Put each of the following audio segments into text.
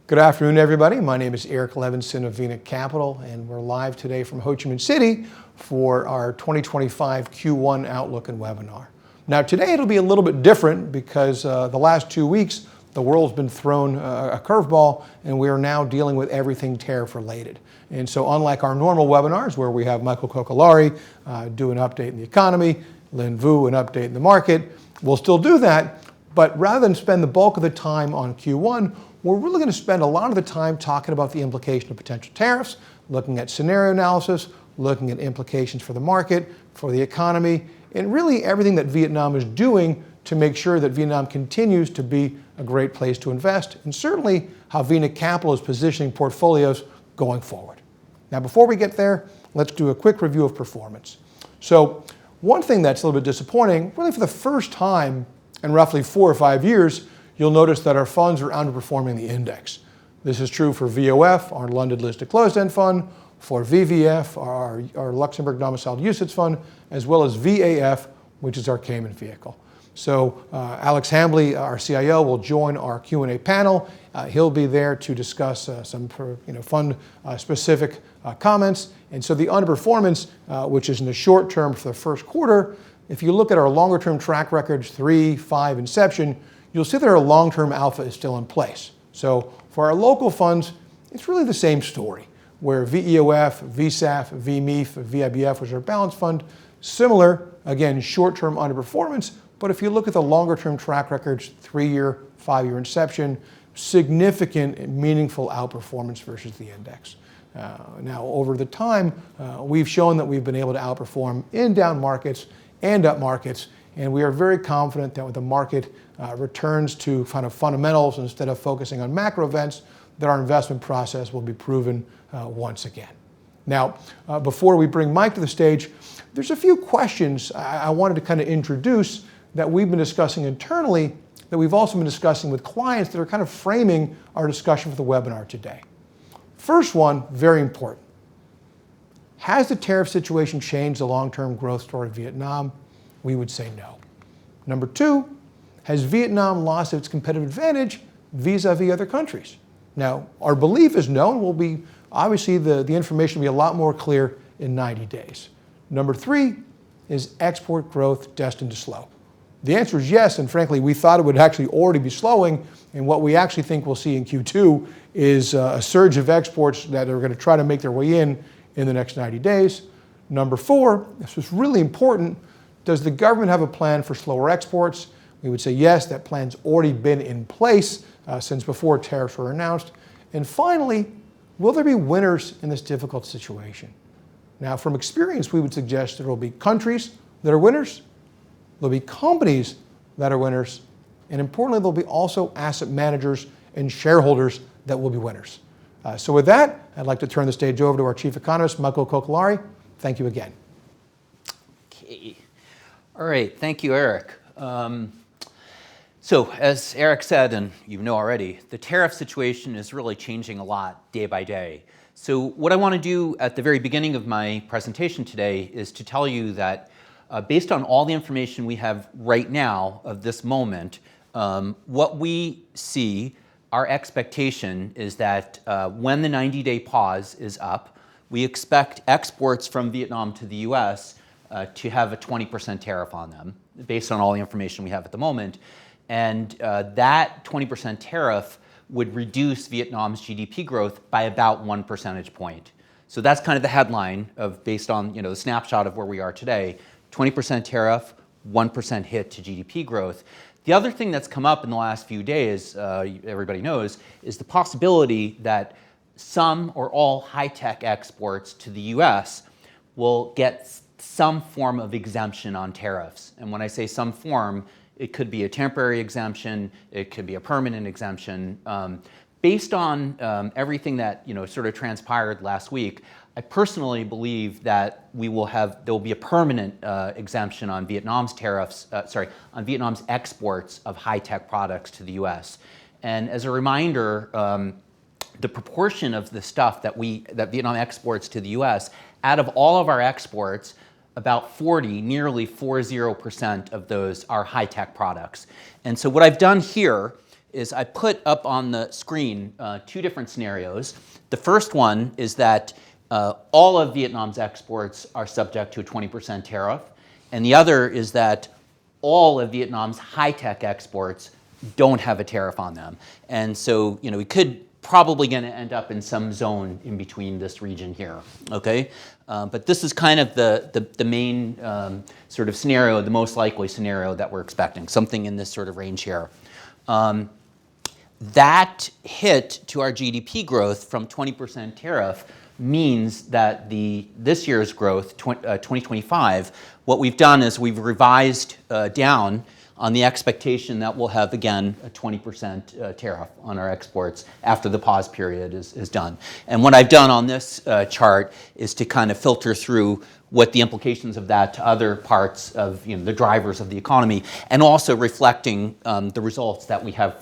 Good afternoon, everybody. My name is Eric Levinson of Vena Capital, and we're live today from Ho Chi Minh City for our 2025 Q1 Outlook and webinar. Now, today it'll be a little bit different because the last 2 weeks, the world's been thrown a curveball, and we are now dealing with everything tariff-related. And so unlike our normal webinars where we have Michael Kokolari do an update in the economy, Lin Vu an update in the market, we'll still do that, but rather than spend the bulk of the time on Q1, we're really going to spend a lot of the time talking about the implication of potential tariffs, looking at scenario analysis, looking at implications for the market, for the economy, and really everything that Vietnam is doing to make sure that Vietnam continues to be a great place to invest, and certainly how Vena Capital is positioning portfolios going forward. Now, before we get there, let's do a quick review of performance. So one thing that's a little bit disappointing, really for the first time in roughly 4 or 5 years, you'll notice that our funds are underperforming the index. This is true for VOF, our London listed closed-end fund, for VVF, our Luxembourg domiciled UCITS fund, as well as VAF, which is our Cayman vehicle. So Alex Hambley, our CIO, will join our Q&A panel. He'll be there to discuss some fund-specific comments. And so the underperformance, which is in the short term for the first quarter, if you look at our longer-term track records, 3, 5, inception, you'll see that our long-term alpha is still in place. So for our local funds, it's really the same story, where VEOF, VSAF, VMEF, VIBF, which is our balanced fund, similar, again, short-term underperformance, but if you look at the longer-term track records, 3-year, 5-year inception, significant and meaningful outperformance versus the index. Now, over the time, we've shown that we've been able to outperform in down markets and up markets, and we are very confident that when the market returns to kind of fundamentals instead of focusing on macro events, that our investment process will be proven once again. Now, before we bring Mike to the stage, there's a few questions I wanted to kind of introduce that we've been discussing internally, that we've also been discussing with clients that are kind of framing our discussion for the webinar today. First one, very important. Has the tariff situation changed the long-term growth story of Vietnam? We would say no. Number 2, has Vietnam lost its competitive advantage vis-a-vis other countries? Now, our belief is no, and will be, obviously the information will be a lot more clear in 90 days. Number 3, is export growth destined to slow? The answer is yes, and frankly, we thought it would actually already be slowing, and what we actually think we'll see in Q2 is a surge of exports that are going to try to make their way in the next 90 days. Number 4, this was really important, does the government have a plan for slower exports? We would say yes, that plan's already been in place since before tariffs were announced. And finally, will there be winners in this difficult situation? Now, from experience, we would suggest there will be countries that are winners, there'll be companies that are winners, and importantly, there'll be also asset managers and shareholders that will be winners. So with that, I'd like to turn the stage over to our chief economist, Michael Kokolari. Thank you again. Okay. All right, thank you, Eric. So as Eric said, and you know already, the tariff situation is really changing a lot day by day. So what I want to do at the very beginning of my presentation today is to tell you that based on all the information we have right now of this moment, what we see, our expectation is that when the 90-day pause is up, we expect exports from Vietnam to the US to have a 20% tariff on them, based on all the information we have at the moment. And that 20% tariff would reduce Vietnam's GDP growth by about 1 percentage point. So that's kind of the headline of based on the snapshot of where we are today. 20% tariff, 1% hit to GDP growth. The other thing that's come up in the last few days, everybody knows, is the possibility that some or all high-tech exports to the US will get some form of exemption on tariffs. And when I say some form, it could be a temporary exemption, it could be a permanent exemption. Based on everything that sort of transpired last week, I personally believe that there will be a permanent exemption on Vietnam's tariffs, on Vietnam's exports of high-tech products to the U.S. And as a reminder, the proportion of the stuff that Vietnam exports to the U.S., out of all of our exports, about nearly 40% of those are high-tech products. And so what I've done here is I put up on the screen two different scenarios. The first one is that all of Vietnam's exports are subject to a 20% tariff, and the other is that all of Vietnam's high-tech exports don't have a tariff on them. And so, we could probably going to end up in some zone in between this region here, okay? But this is kind of the main sort of scenario, the most likely scenario that we're expecting, something in this sort of range here. That hit to our GDP growth from 20% tariff means that this year's growth, 2025, what we've done is we've revised down on the expectation that we'll have, again, a 20% tariff on our exports after the pause period is done. And what I've done on this chart is to kind of filter through what the implications of that to other parts of the drivers of the economy, and also reflecting the results that we have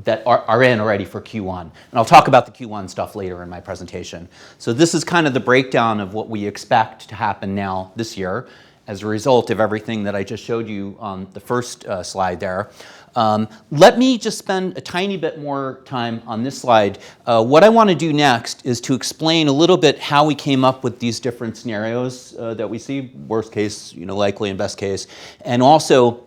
that are in already for Q1. And I'll talk about the Q1 stuff later in my presentation. So this is kind of the breakdown of what we expect to happen now this year as a result of everything that I just showed you on the first slide there. Let me just spend a tiny bit more time on this slide. What I want to do next is to explain a little bit how we came up with these different scenarios that we see, worst case, likely, and best case, and also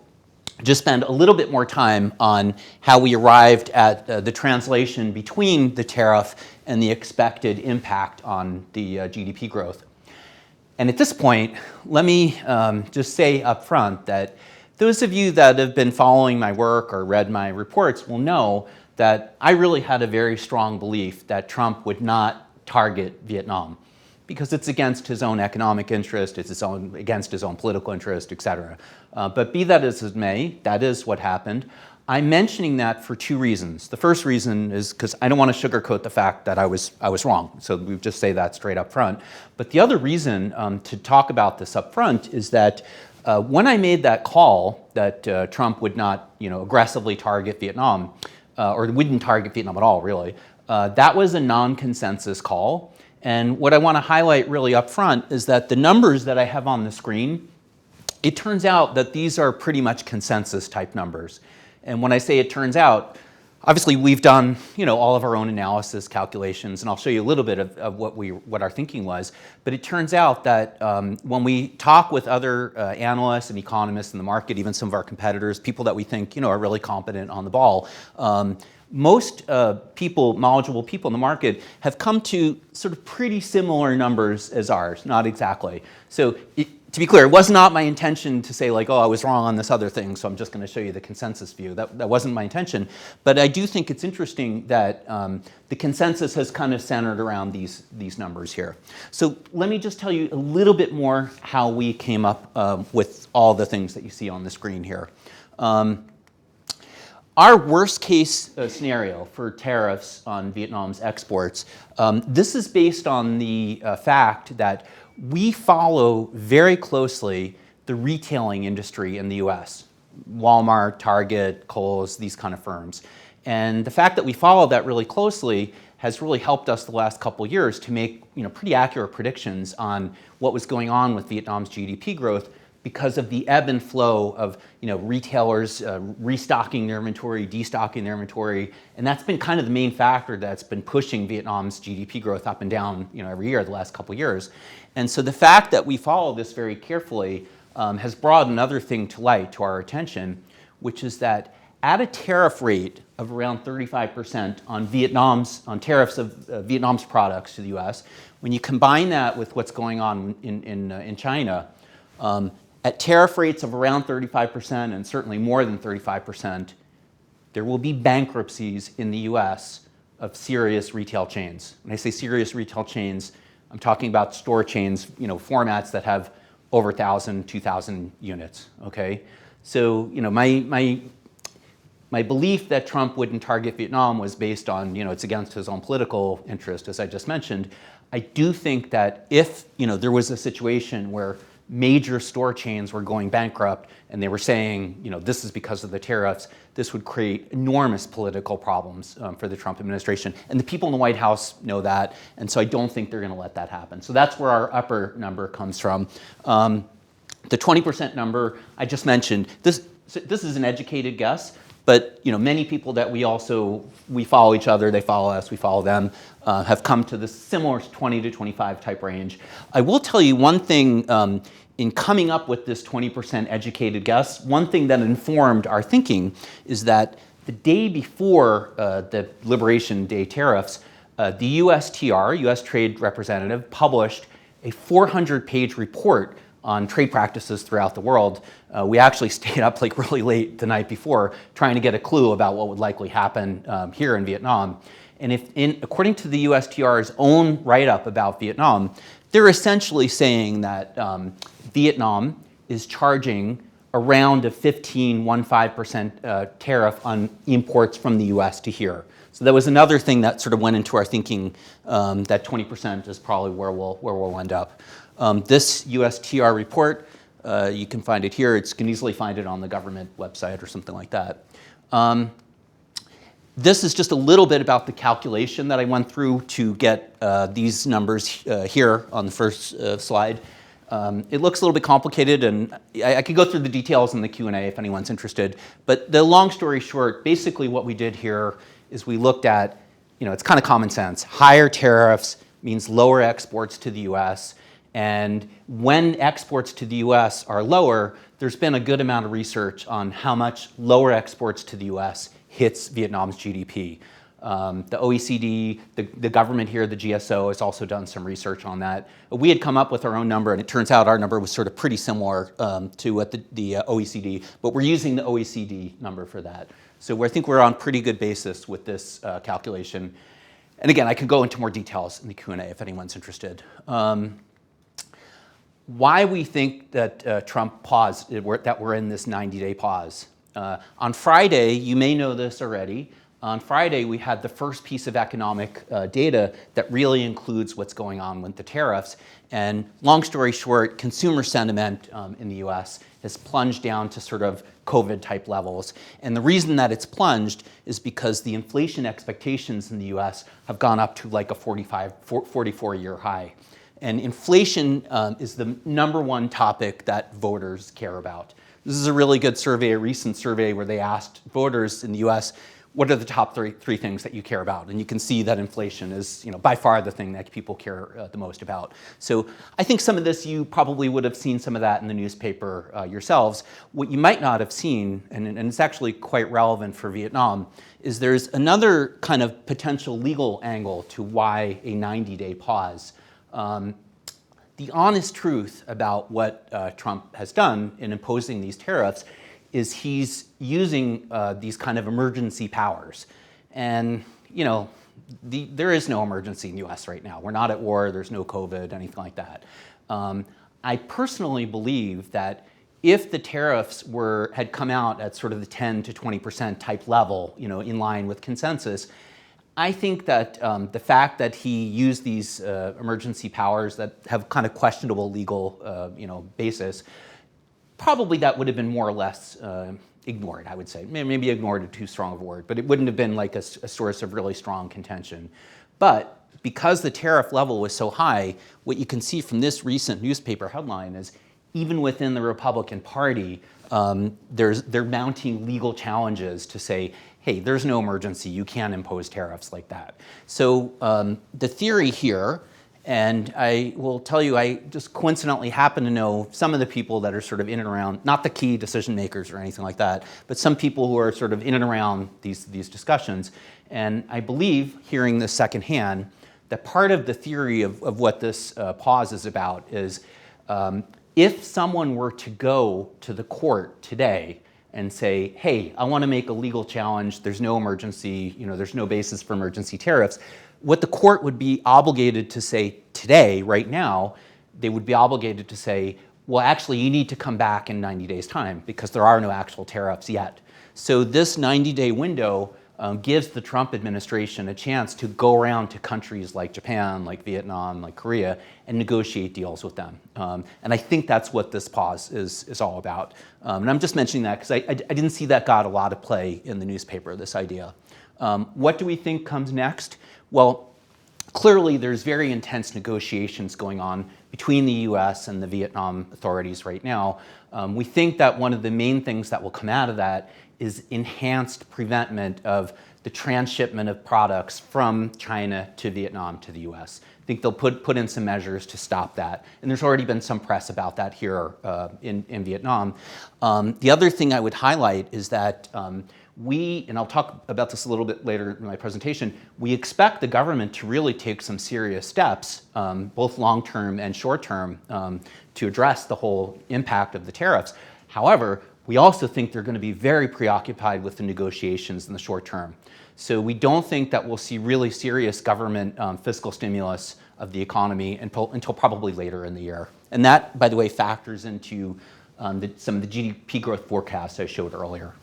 just spend a little bit more time on how we arrived at the translation between the tariff and the expected impact on the GDP growth. And at this point, let me just say up front that those of you that have been following my work or read my reports will know that I really had a very strong belief that Trump would not target Vietnam because it's against his own economic interest, it's against his own political interest, et cetera. But be that as it may, that is what happened. I'm mentioning that for two reasons. The first reason is because I don't want to sugarcoat the fact that I was wrong. So we just say that straight up front. But the other reason to talk about this up front is that when I made that call that Trump would not aggressively target Vietnam, or wouldn't target Vietnam at all, really, that was a non-consensus call. And what I want to highlight really up front is that the numbers that I have on the screen, it turns out that these are pretty much consensus type numbers. And when I say it turns out, obviously we've done all of our own analysis calculations, and I'll show you a little bit of what our thinking was. But it turns out that when we talk with other analysts and economists in the market, even some of our competitors, people that we think are really competent on the ball, most knowledgeable people in the market have come to sort of pretty similar numbers as ours, not exactly. So to be clear, it was not my intention to say like, oh, I was wrong on this other thing, so I'm just going to show you the consensus view. That wasn't my intention. But I do think it's interesting that the consensus has kind of centered around these numbers here. So let me just tell you a little bit more how we came up with all the things that you see on the screen here. Our worst case scenario for tariffs on Vietnam's exports, this is based on the fact that we follow very closely the retailing industry in the US. Walmart, Target, Kohl's, these kind of firms. And the fact that we follow that really closely has really helped us the last couple of years to make pretty accurate predictions on what was going on with Vietnam's GDP growth because of the ebb and flow of retailers restocking their inventory, destocking their inventory, and that's been kind of the main factor that's been pushing Vietnam's GDP growth up and down every year the last couple of years. And so the fact that we follow this very carefully has brought another thing to light to our attention, which is that at a tariff rate of around 35% on tariffs of Vietnam's products to the U.S., when you combine that with what's going on in China, at tariff rates of around 35% and certainly more than 35%, there will be bankruptcies in the U.S. of serious retail chains. When I say serious retail chains, I'm talking about store chains, formats that have over 1,000, 2,000 units. Okay, so my belief that Trump wouldn't target Vietnam was based on it's against his own political interest, as I just mentioned. I do think that if there was a situation where major store chains were going bankrupt and they were saying, this is because of the tariffs, this would create enormous political problems for the Trump administration. And the people in the White House know that, and so I don't think they're going to let that happen. So that's where our upper number comes from. The 20% number I just mentioned, this is an educated guess. But many people that we follow each other, they follow us, we follow them, have come to this similar 20 to 25 type range. I will tell you one thing in coming up with this 20% educated guess. One thing that informed our thinking is that the day before the Liberation Day tariffs, the USTR, U.S. Trade Representative, published a 400-page report on trade practices throughout the world. We actually stayed up like really late the night before trying to get a clue about what would likely happen here in Vietnam. And according to the USTR's own write-up about Vietnam, they're essentially saying that Vietnam is charging around a 15% tariff on imports from the US to here. So that was another thing that sort of went into our thinking, that 20% is probably where we'll end up. This USTR report, you can find it here. You can easily find it on the government website or something like that. This is just a little bit about the calculation that I went through to get these numbers here on the first slide. It looks a little bit complicated, and I could go through the details in the Q&A if anyone's interested. But the long story short, basically what we did here is we looked at, it's kind of common sense. Higher tariffs means lower exports to the US. And when exports to the US are lower, there's been a good amount of research on how much lower exports to the US hits Vietnam's GDP. The OECD, the government here, the GSO, has also done some research on that. We had come up with our own number, and it turns out our number was sort of pretty similar to what the OECD, but we're using the OECD number for that. So I think we're on pretty good basis with this calculation. And again, I could go into more details in the Q&A if anyone's interested. Why we think that Trump paused, that we're in this 90-day pause. On Friday, you may know this already, on Friday we had the first piece of economic data that really includes what's going on with the tariffs. And long story short, consumer sentiment in the US has plunged down to sort of COVID-type levels. And the reason that it's plunged is because the inflation expectations in the US have gone up to like a 44-year high. And inflation is the #1 topic that voters care about. This is a really good survey, a recent survey where they asked voters in the US, what are the top three things that you care about? And you can see that inflation is by far the thing that people care the most about. So I think some of this, you probably would have seen some of that in the newspaper yourselves. What you might not have seen, and it's actually quite relevant for Vietnam, is there's another kind of potential legal angle to why a 90-day pause. The honest truth about what Trump has done in imposing these tariffs is he's using these kind of emergency powers. And, there is no emergency in the US right now. We're not at war, there's no COVID, anything like that. I personally believe that if the tariffs had come out at sort of the 10 to 20% type level, in line with consensus, I think that the fact that he used these emergency powers that have kind of questionable legal, basis, probably that would have been more or less ignored, I would say. Maybe ignored is too strong of a word, but it wouldn't have been like a source of really strong contention. But because the tariff level was so high, what you can see from this recent newspaper headline is even within the Republican Party, they're mounting legal challenges to say, hey, there's no emergency, you can't impose tariffs like that. So the theory here, and I will tell you, I just coincidentally happen to know some of the people that are sort of in and around, not the key decision makers or anything like that, but some people who are sort of in and around these discussions. And I believe, hearing this secondhand, that part of the theory of what this pause is about is if someone were to go to the court today and say, hey, I want to make a legal challenge, there's no emergency, there's no basis for emergency tariffs, what the court would be obligated to say today, right now, they would be obligated to say, well, actually, you need to come back in 90 days' time because there are no actual tariffs yet. So this 90-day window gives the Trump administration a chance to go around to countries like Japan, like Vietnam, like Korea, and negotiate deals with them. And I think that's what this pause is all about. And I'm just mentioning that because I didn't see that got a lot of play in the newspaper, this idea. What do we think comes next? Well, clearly there's very intense negotiations going on between the US and the Vietnam authorities right now. We think that one of the main things that will come out of that is enhanced preventment of the transshipment of products from China to Vietnam to the US. I think they'll put in some measures to stop that. And there's already been some press about that here in Vietnam. The other thing I would highlight is that and I'll talk about this a little bit later in my presentation, we expect the government to really take some serious steps, both long-term and short-term, to address the whole impact of the tariffs. However, we also think they're going to be very preoccupied with the negotiations in the short term. So we don't think that we'll see really serious government fiscal stimulus of the economy until probably later in the year. And that, by the way, factors into some of the GDP growth forecasts I showed earlier.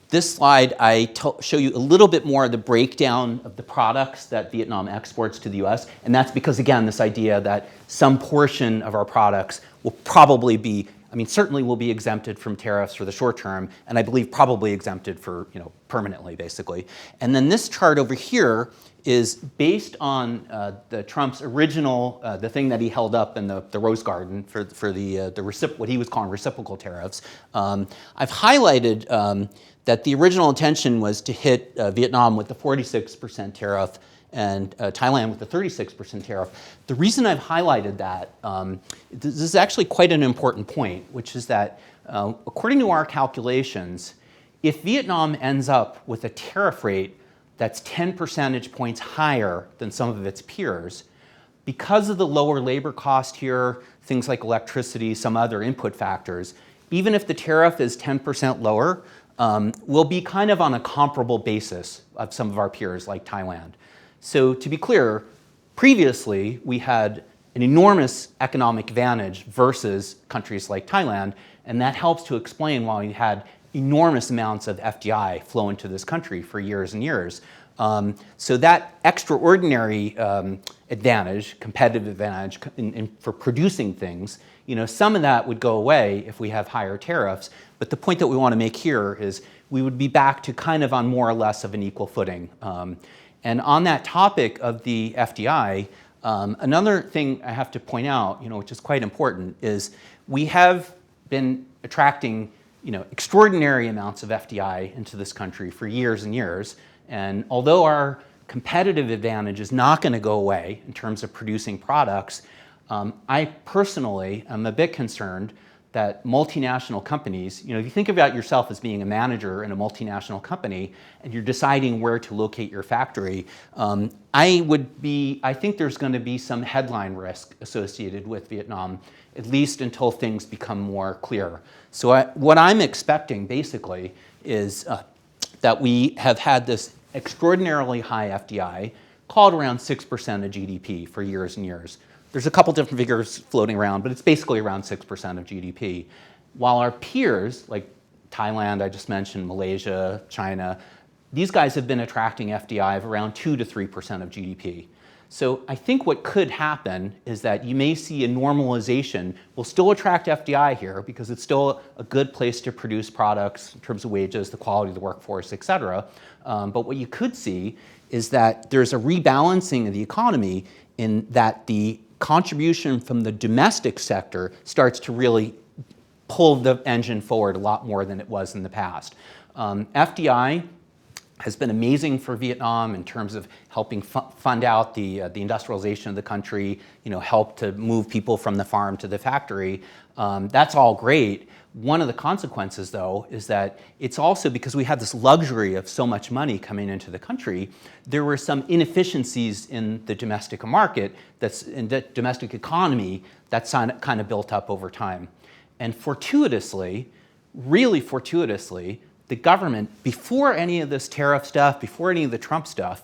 This slide, I show you a little bit more of the breakdown of the products that Vietnam exports to the US. And that's because, again, this idea that some portion of our products will probably be, certainly will be exempted from tariffs for the short term, and I believe probably exempted for, permanently, basically. And then this chart over here is based on the Trump's original, the thing that he held up in the Rose Garden for what he was calling reciprocal tariffs. I've highlighted that the original intention was to hit Vietnam with the 46% tariff and Thailand with the 36% tariff. The reason I've highlighted that, this is actually quite an important point, which is that according to our calculations, if Vietnam ends up with a tariff rate that's 10 percentage points higher than some of its peers, because of the lower labor cost here, things like electricity, some other input factors, even if the tariff is 10% lower, we'll be kind of on a comparable basis of some of our peers like Thailand. So to be clear, previously we had an enormous economic advantage versus countries like Thailand, and that helps to explain why we had enormous amounts of FDI flow into this country for years and years. So that extraordinary advantage, competitive advantage for producing things, some of that would go away if we have higher tariffs. But the point that we want to make here is we would be back to kind of on more or less of an equal footing. And on that topic of the FDI, another thing I have to point out, which is quite important, is we have been attracting extraordinary amounts of FDI into this country for years and years. And although our competitive advantage is not going to go away in terms of producing products, I personally am a bit concerned that multinational companies, if you think about yourself as being a manager in a multinational company and you're deciding where to locate your factory, I think there's going to be some headline risk associated with Vietnam, at least until things become more clear. So what I'm expecting basically is that we have had this extraordinarily high FDI, called around 6% of GDP for years and years. There's a couple different figures floating around, but it's basically around 6% of GDP. While our peers, like Thailand, I just mentioned, Malaysia, China, these guys have been attracting FDI of around 2 to 3% of GDP. So I think what could happen is that you may see a normalization. We'll still attract FDI here because it's still a good place to produce products in terms of wages, the quality of the workforce, et cetera. But what you could see is that there's a rebalancing of the economy in that the contribution from the domestic sector starts to really pull the engine forward a lot more than it was in the past. FDI has been amazing for Vietnam in terms of helping fund out the industrialization of the country, help to move people from the farm to the factory. That's all great. One of the consequences, though, is that it's also because we had this luxury of so much money coming into the country, there were some inefficiencies in the domestic market, that's in the domestic economy, that's kind of built up over time. And fortuitously, really fortuitously, the government, before any of this tariff stuff, before any of the Trump stuff,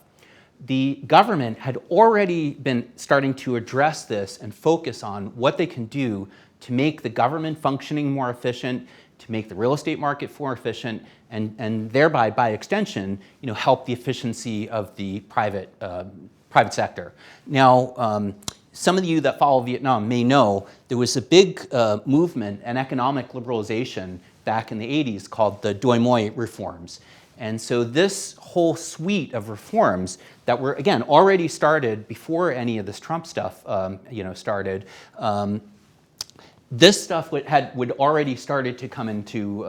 the government had already been starting to address this and focus on what they can do to make the government functioning more efficient, to make the real estate market more efficient, and thereby, by extension, help the efficiency of the private sector. Now, some of you that follow Vietnam may know there was a big movement and economic liberalization back in the 80s called the Doi Moi reforms. And so this whole suite of reforms that were, again, already started before any of this Trump stuff started, this stuff would already started to come into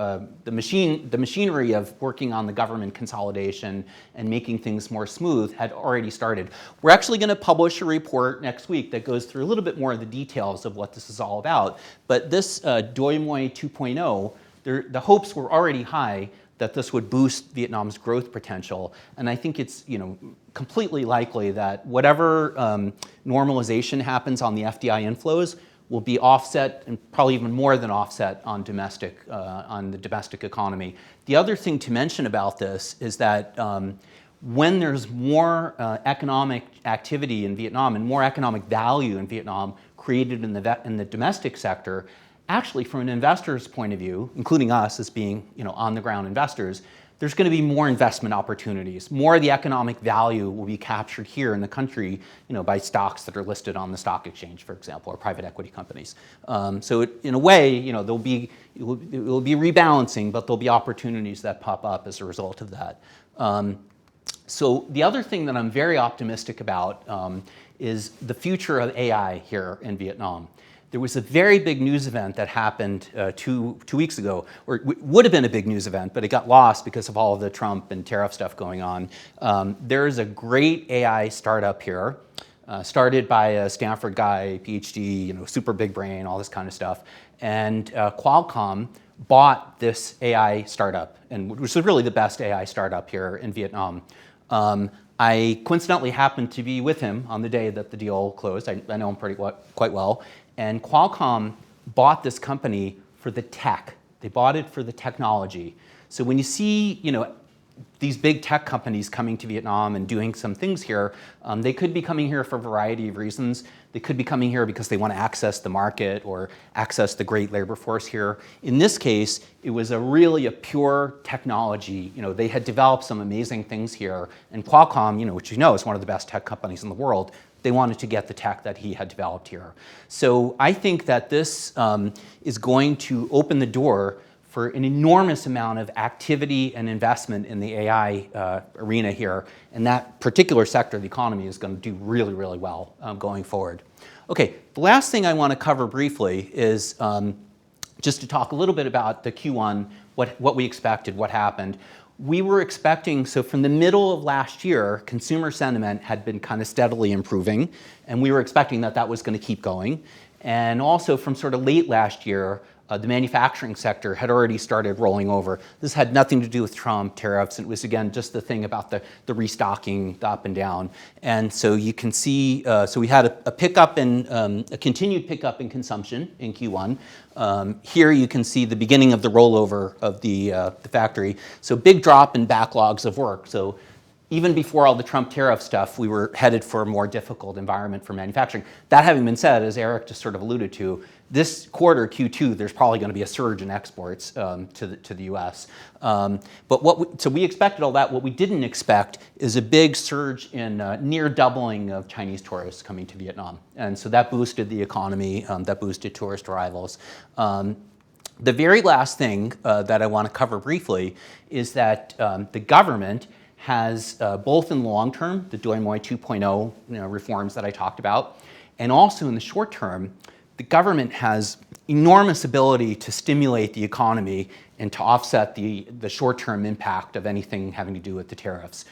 the machinery of working on the government consolidation and making things more smooth had already started. We're actually going to publish a report next week that goes through a little bit more of the details of what this is all about. But this Doi Moi 2.0, the hopes were already high that this would boost Vietnam's growth potential. And I think it's completely likely that whatever normalization happens on the FDI inflows will be offset, and probably even more than offset, on the domestic economy. The other thing to mention about this is that when there's more economic activity in Vietnam and more economic value in Vietnam created in the domestic sector, actually from an investor's point of view, including us as being on-the-ground investors, there's going to be more investment opportunities. More of the economic value will be captured here in the country, by stocks that are listed on the stock exchange, for example, or private equity companies. So in a way, it will be rebalancing, but there'll be opportunities that pop up as a result of that. So the other thing that I'm very optimistic about is the future of AI here in Vietnam. There was a very big news event that happened 2 weeks ago, or it would have been a big news event, but it got lost because of all of the Trump and tariff stuff going on. There is a great AI startup here, started by a Stanford guy, PhD, super big brain, all this kind of stuff. And Qualcomm bought this AI startup, which is really the best AI startup here in Vietnam. I coincidentally happened to be with him on the day that the deal closed. I know him quite well. And Qualcomm bought this company for the tech. They bought it for the technology. So when you see, these big tech companies coming to Vietnam and doing some things here, they could be coming here for a variety of reasons. They could be coming here because they want to access the market or access the great labor force here. In this case, it was really a pure technology. They had developed some amazing things here. And Qualcomm, which is one of the best tech companies in the world, they wanted to get the tech that he had developed here. So I think that this is going to open the door for an enormous amount of activity and investment in the AI arena here. And that particular sector of the economy is going to do really, really well going forward. Okay, the last thing I want to cover briefly is just to talk a little bit about the Q1, what we expected, what happened. We were expecting, so from the middle of last year, consumer sentiment had been kind of steadily improving, and we were expecting that was going to keep going. And also from sort of late last year, the manufacturing sector had already started rolling over. This had nothing to do with Trump tariffs. It was, again, just the thing about the restocking, the up and down. And so you can see, so we had a pickup in, a continued pickup in consumption in Q1. Here you can see the beginning of the rollover of the factory. So big drop in backlogs of work. So even before all the Trump tariff stuff, we were headed for a more difficult environment for manufacturing. That having been said, as Eric just sort of alluded to, this quarter, Q2, there's probably going to be a surge in exports to the U.S. So we expected all that. What we didn't expect is a big surge in near doubling of Chinese tourists coming to Vietnam. And so that boosted the economy, that boosted tourist arrivals. The very last thing that I want to cover briefly is that the government has, both in the long term, the Doi Moi 2.0 reforms that I talked about, and also in the short term, the government has enormous ability to stimulate the economy and to offset the short-term impact of anything having to do with the tariffs.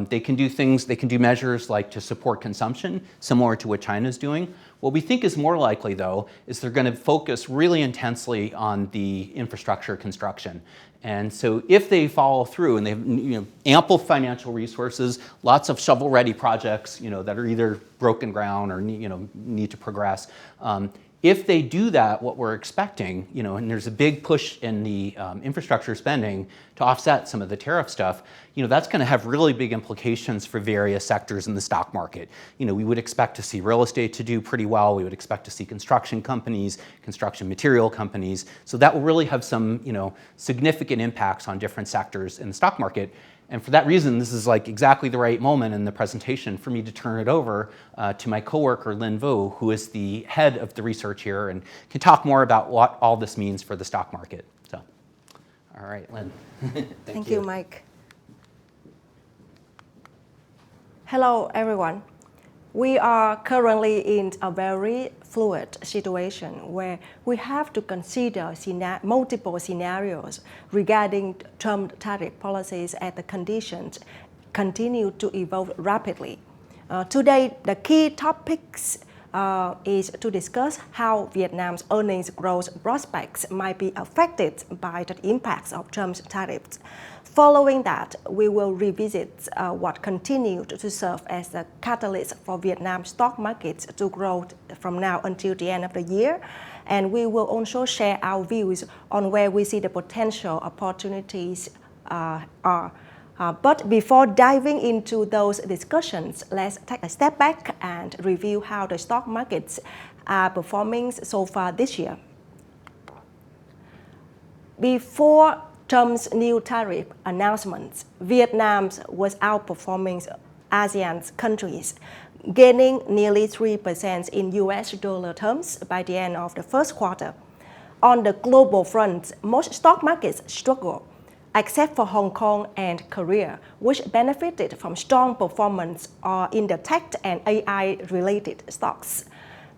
They can do things, they can do measures like to support consumption, similar to what China's doing. What we think is more likely, though, is they're going to focus really intensely on the infrastructure construction. And so if they follow through and they have ample financial resources, lots of shovel-ready projects that are either broken ground or need to progress, if they do that, what we're expecting, and there's a big push in the infrastructure spending to offset some of the tariff stuff, that's going to have really big implications for various sectors in the stock market. We would expect to see real estate to do pretty well. We would expect to see construction companies, construction material companies. So that will really have some, significant impacts on different sectors in the stock market. And for that reason, this is like exactly the right moment in the presentation for me to turn it over to my coworker, Lin Vo, who is the head of the research here and can talk more about what all this means for the stock market. So, all right, Lin. Thank you, Mike. Hello, everyone. We are currently in a very fluid situation where we have to consider multiple scenarios regarding Trump tariff policies as the conditions continue to evolve rapidly. Today, the key topics is to discuss how Vietnam's earnings growth prospects might be affected by the impacts of Trump's tariffs. Following that, we will revisit what continued to serve as the catalyst for Vietnam's stock markets to grow from now until the end of the year. And we will also share our views on where we see the potential opportunities are. But before diving into those discussions, let's take a step back and review how the stock markets are performing so far this year. Before Trump's new tariff announcements, Vietnam was outperforming ASEAN countries, gaining nearly 3% in US dollar terms by the end of the first quarter. On the global front, most stock markets struggled, except for Hong Kong and Korea, which benefited from strong performance in the tech and AI-related stocks.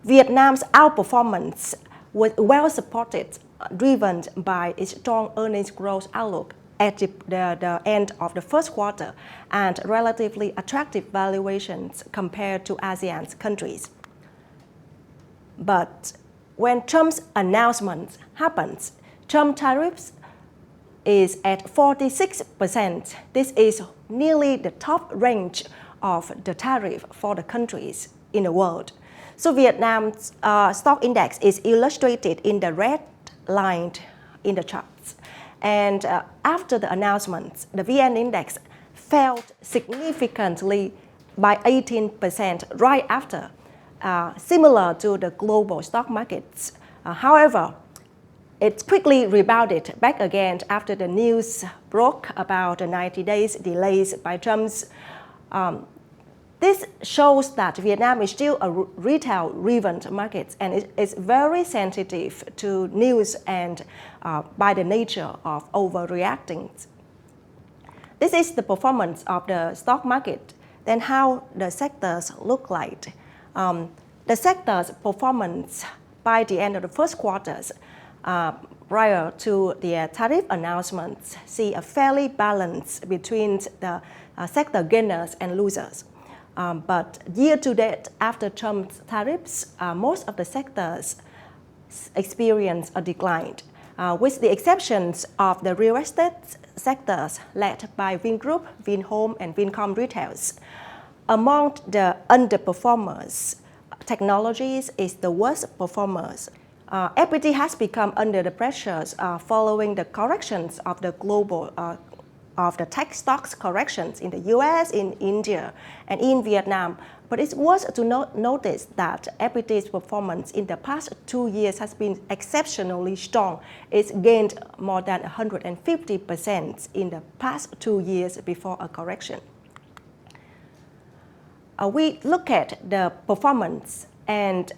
Vietnam's outperformance was well supported, driven by its strong earnings growth outlook at the end of the first quarter and relatively attractive valuations compared to ASEAN countries. But when Trump's announcement happens, Trump tariffs is at 46%. This is nearly the top range of the tariff for the countries in the world. So Vietnam's stock index is illustrated in the red line in the charts. And after the announcement, the VN index fell significantly by 18% right after, similar to the global stock markets. However, it quickly rebounded back again after the news broke about the 90 days delays by Trump's. This shows that Vietnam is still a retail-driven market and it is very sensitive to news and by the nature of overreacting. This is the performance of the stock market. Then how the sectors look like. The sector's performance by the end of the first quarters prior to the tariff announcements see a fairly balance between the sector gainers and losers. But year to date, after Trump's tariffs, most of the sectors experience a decline, with the exceptions of the real estate sectors led by Vingroup, Vinhome, and Vincom Retails. Among the underperformers, technologies is the worst performers. Equity has become under the pressures following the corrections of the global of the tech stocks corrections in the US, in India, and in Vietnam. But it's worth to notice that equity's performance in the past 2 years has been exceptionally strong. It's gained more than 150% in the past 2 years before a correction. We look at the performance and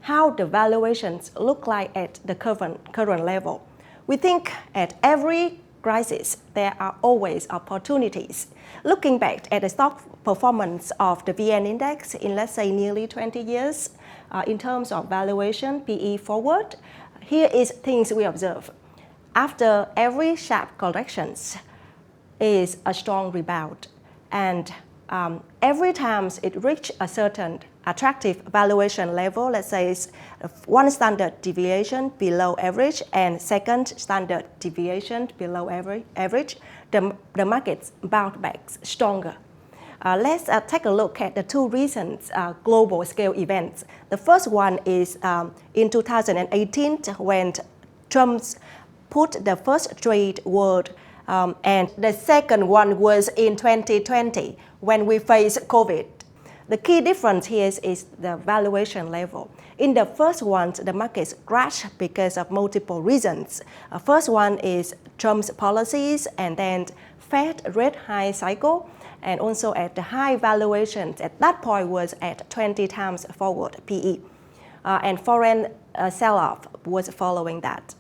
how the valuations look like at the current level. We think at every crisis, there are always opportunities. Looking back at the stock performance of the VN index in, let's say, nearly 20 years, in terms of valuation, PE forward, here is things we observe. After every sharp corrections is a strong rebound. And every time it reaches a certain attractive valuation level, let's say it's one standard deviation below average and second standard deviation below average, the markets bounce back stronger. Let's take a look at the two recent global scale events. The first one is in 2018 when Trump put the first trade war, and the second one was in 2020 when we faced COVID. The key difference here is the valuation level. In the first one, the markets crashed because of multiple reasons. First one is Trump's policies and then Fed rate high cycle, and also at the high valuations at that point was at 20 times forward PE. And foreign sell-off was following that.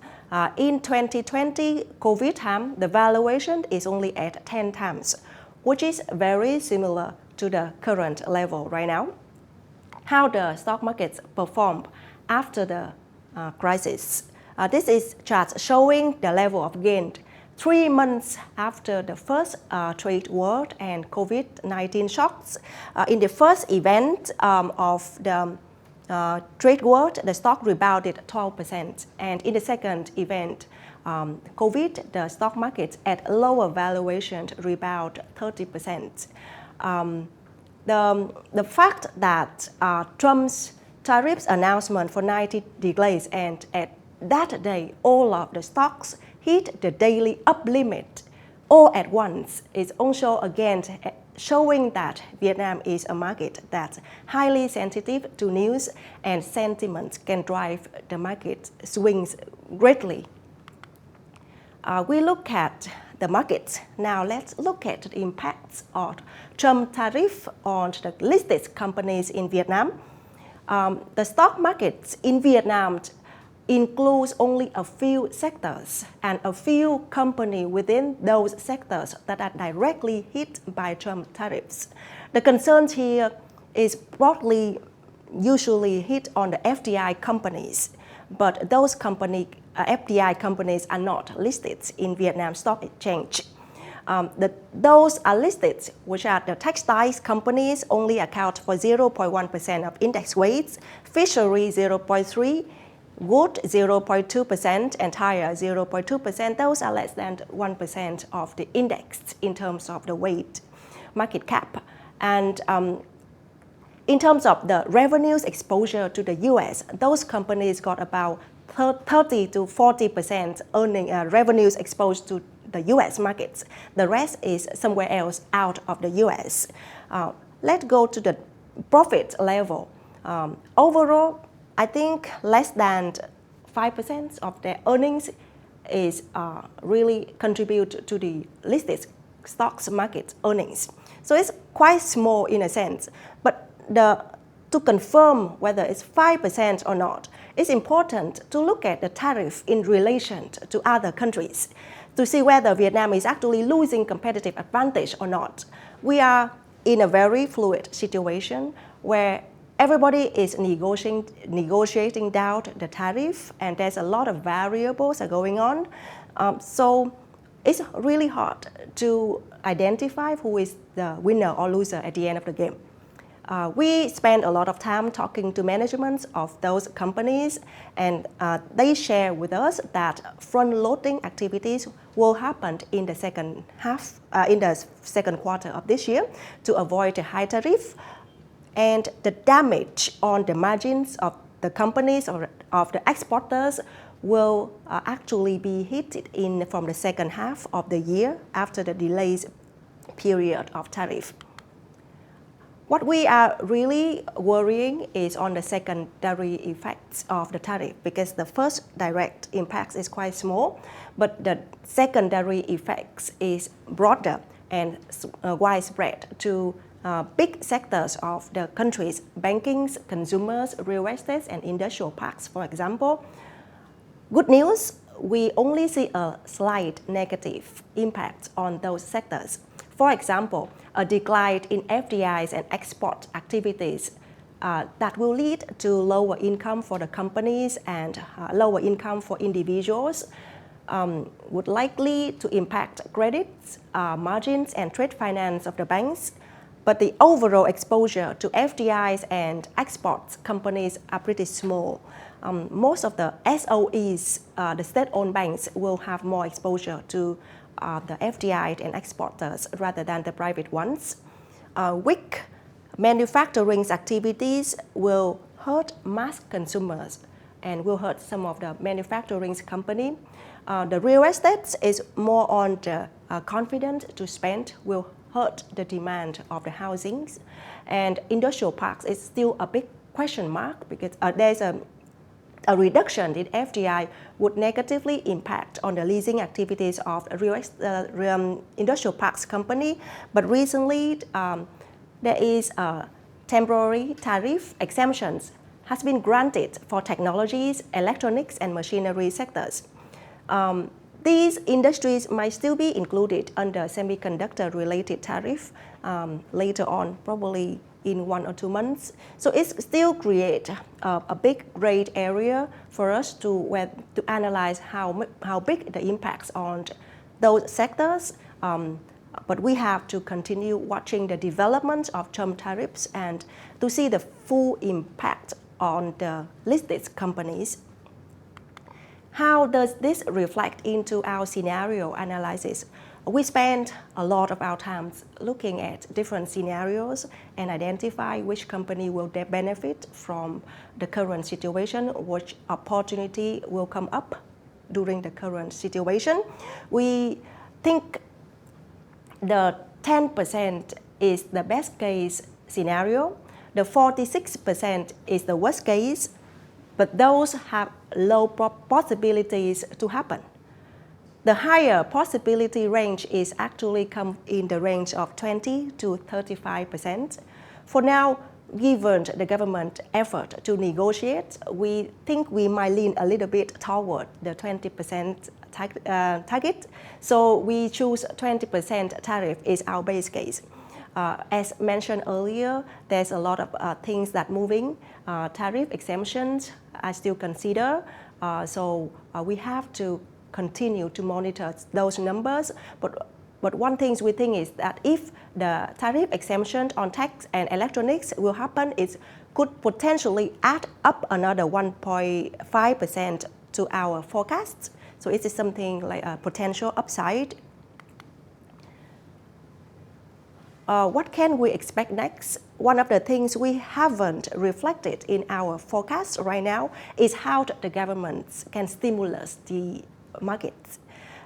In 2020 COVID time, the valuation is only at 10 times. which is very similar to the current level right now. How the stock markets performed after the crisis. This is chart showing the level of gain 3 months after the first trade war and COVID-19 shocks. In the first event of the trade war, the stock rebounded 12%, and in the second event, COVID, the stock market at lower valuation rebound 30%. The fact that Trump's tariffs announcement for 90 days and at that day all of the stocks hit the daily up limit all at once is also again showing that Vietnam is a market that's highly sensitive to news and sentiment can drive the market swings greatly. We look at the markets. Now let's look at the impacts of Trump tariff on the listed companies in Vietnam. The stock markets in Vietnam includes only a few sectors and a few companies within those sectors that are directly hit by Trump tariffs. The concern here is broadly usually hit on the FDI companies, but those FDI companies are not listed in Vietnam Stock Exchange. Those are listed, which are the textiles companies, only account for 0.1% of index weights, fishery 0.3%, wood 0.2%, and tire 0.2%. Those are less than 1% of the index in terms of the weight market cap. And in terms of the revenues exposure to the US, those companies got about 30 to 40% revenues exposed to the US markets. The rest is somewhere else out of the US. Let's go to the profit level. Overall, I think less than 5% of their earnings is really contribute to the listed stocks market earnings. So it's quite small in a sense, but to confirm whether it's 5% or not, it's important to look at the tariff in relation to other countries to see whether Vietnam is actually losing competitive advantage or not. We are in a very fluid situation where everybody is negotiating down the tariff, and there's a lot of variables are going on. So it's really hard to identify who is the winner or loser at the end of the game. We spend a lot of time talking to management of those companies, and they share with us that front-loading activities will happen in the second quarter of this year to avoid the high tariff. And the damage on the margins of the companies or of the exporters will actually be hit from the second half of the year after the delays period of tariff. What we are really worrying is on the secondary effects of the tariff, because the first direct impact is quite small, but the secondary effects is broader and widespread to big sectors of the country's banking, consumers, real estate, and industrial parks, for example. Good news, we only see a slight negative impact on those sectors. For example, a decline in FDIs and export activities that will lead to lower income for the companies and lower income for individuals would likely to impact credits, margins, and trade finance of the banks. But the overall exposure to FDIs and export companies are pretty small. Most of the SOEs, the state-owned banks, will have more exposure to the FDI and exporters rather than the private ones. Weak manufacturing activities will hurt mass consumers and will hurt some of the manufacturing company. The real estate is more on the confidence to spend, will hurt the demand of the housings. And industrial parks is still a big question mark because there's a reduction in FDI would negatively impact on the leasing activities of industrial parks company. But recently, there is a temporary tariff exemptions has been granted for technologies, electronics, and machinery sectors. These industries might still be included under semiconductor-related tariff later on, probably in 1 or 2 months. So it still creates a big gray area for us to analyze how big the impacts on those sectors. But we have to continue watching the development of Trump tariffs and to see the full impact on the listed companies. How does this reflect into our scenario analysis? We spend a lot of our time looking at different scenarios and identify which company will benefit from the current situation, which opportunity will come up during the current situation. We think the 10% is the best case scenario. The 46% is the worst case, but those have low possibilities to happen. The higher possibility range is actually come in the range of 20 to 35%. For now, given the government effort to negotiate, we think we might lean a little bit toward the 20% target. So we choose 20% tariff is our base case. As mentioned earlier, there's a lot of things that moving. Tariff exemptions are still considered. So we have to continue to monitor those numbers. But one thing we think is that if the tariff exemption on tech and electronics will happen, it could potentially add up another 1.5% to our forecasts. So it is something like a potential upside. What can we expect next? One of the things we haven't reflected in our forecast right now is how the governments can stimulate the markets.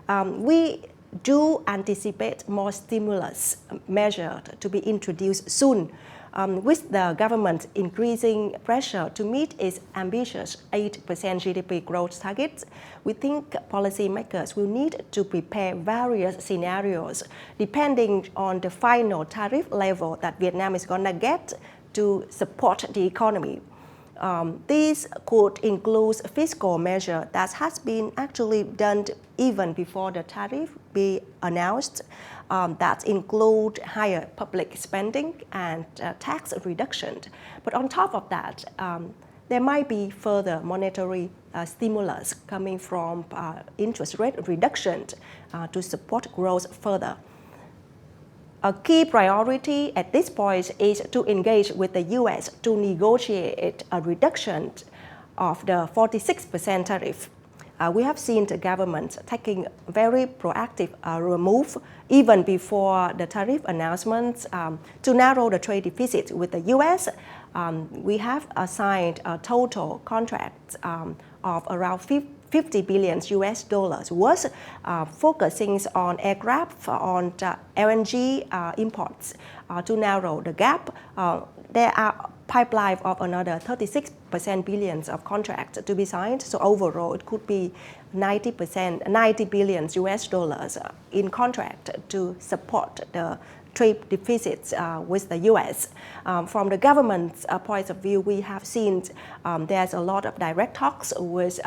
We do anticipate more stimulus measures to be introduced soon, with the government increasing pressure to meet its ambitious 8% GDP growth target. We think policymakers will need to prepare various scenarios depending on the final tariff level that Vietnam is going to get to support the economy. These could include fiscal measures that has been actually done even before the tariff be announced. That include higher public spending and tax reduction. But on top of that, there might be further monetary stimulus coming from interest rate reduction to support growth further. A key priority at this point is to engage with the U.S. to negotiate a reduction of the 46% tariff. We have seen the government taking very proactive move even before the tariff announcements to narrow the trade deficit with the U.S. We have signed a total contract of around 50 billion US dollars worth, focusing on aircraft, on LNG imports to narrow the gap. There are pipeline of another 36% billions of contracts to be signed. So overall, it could be 90 billion US dollars in contract to support the trade deficits with the U.S. From the government's point of view, we have seen there's a lot of direct talks with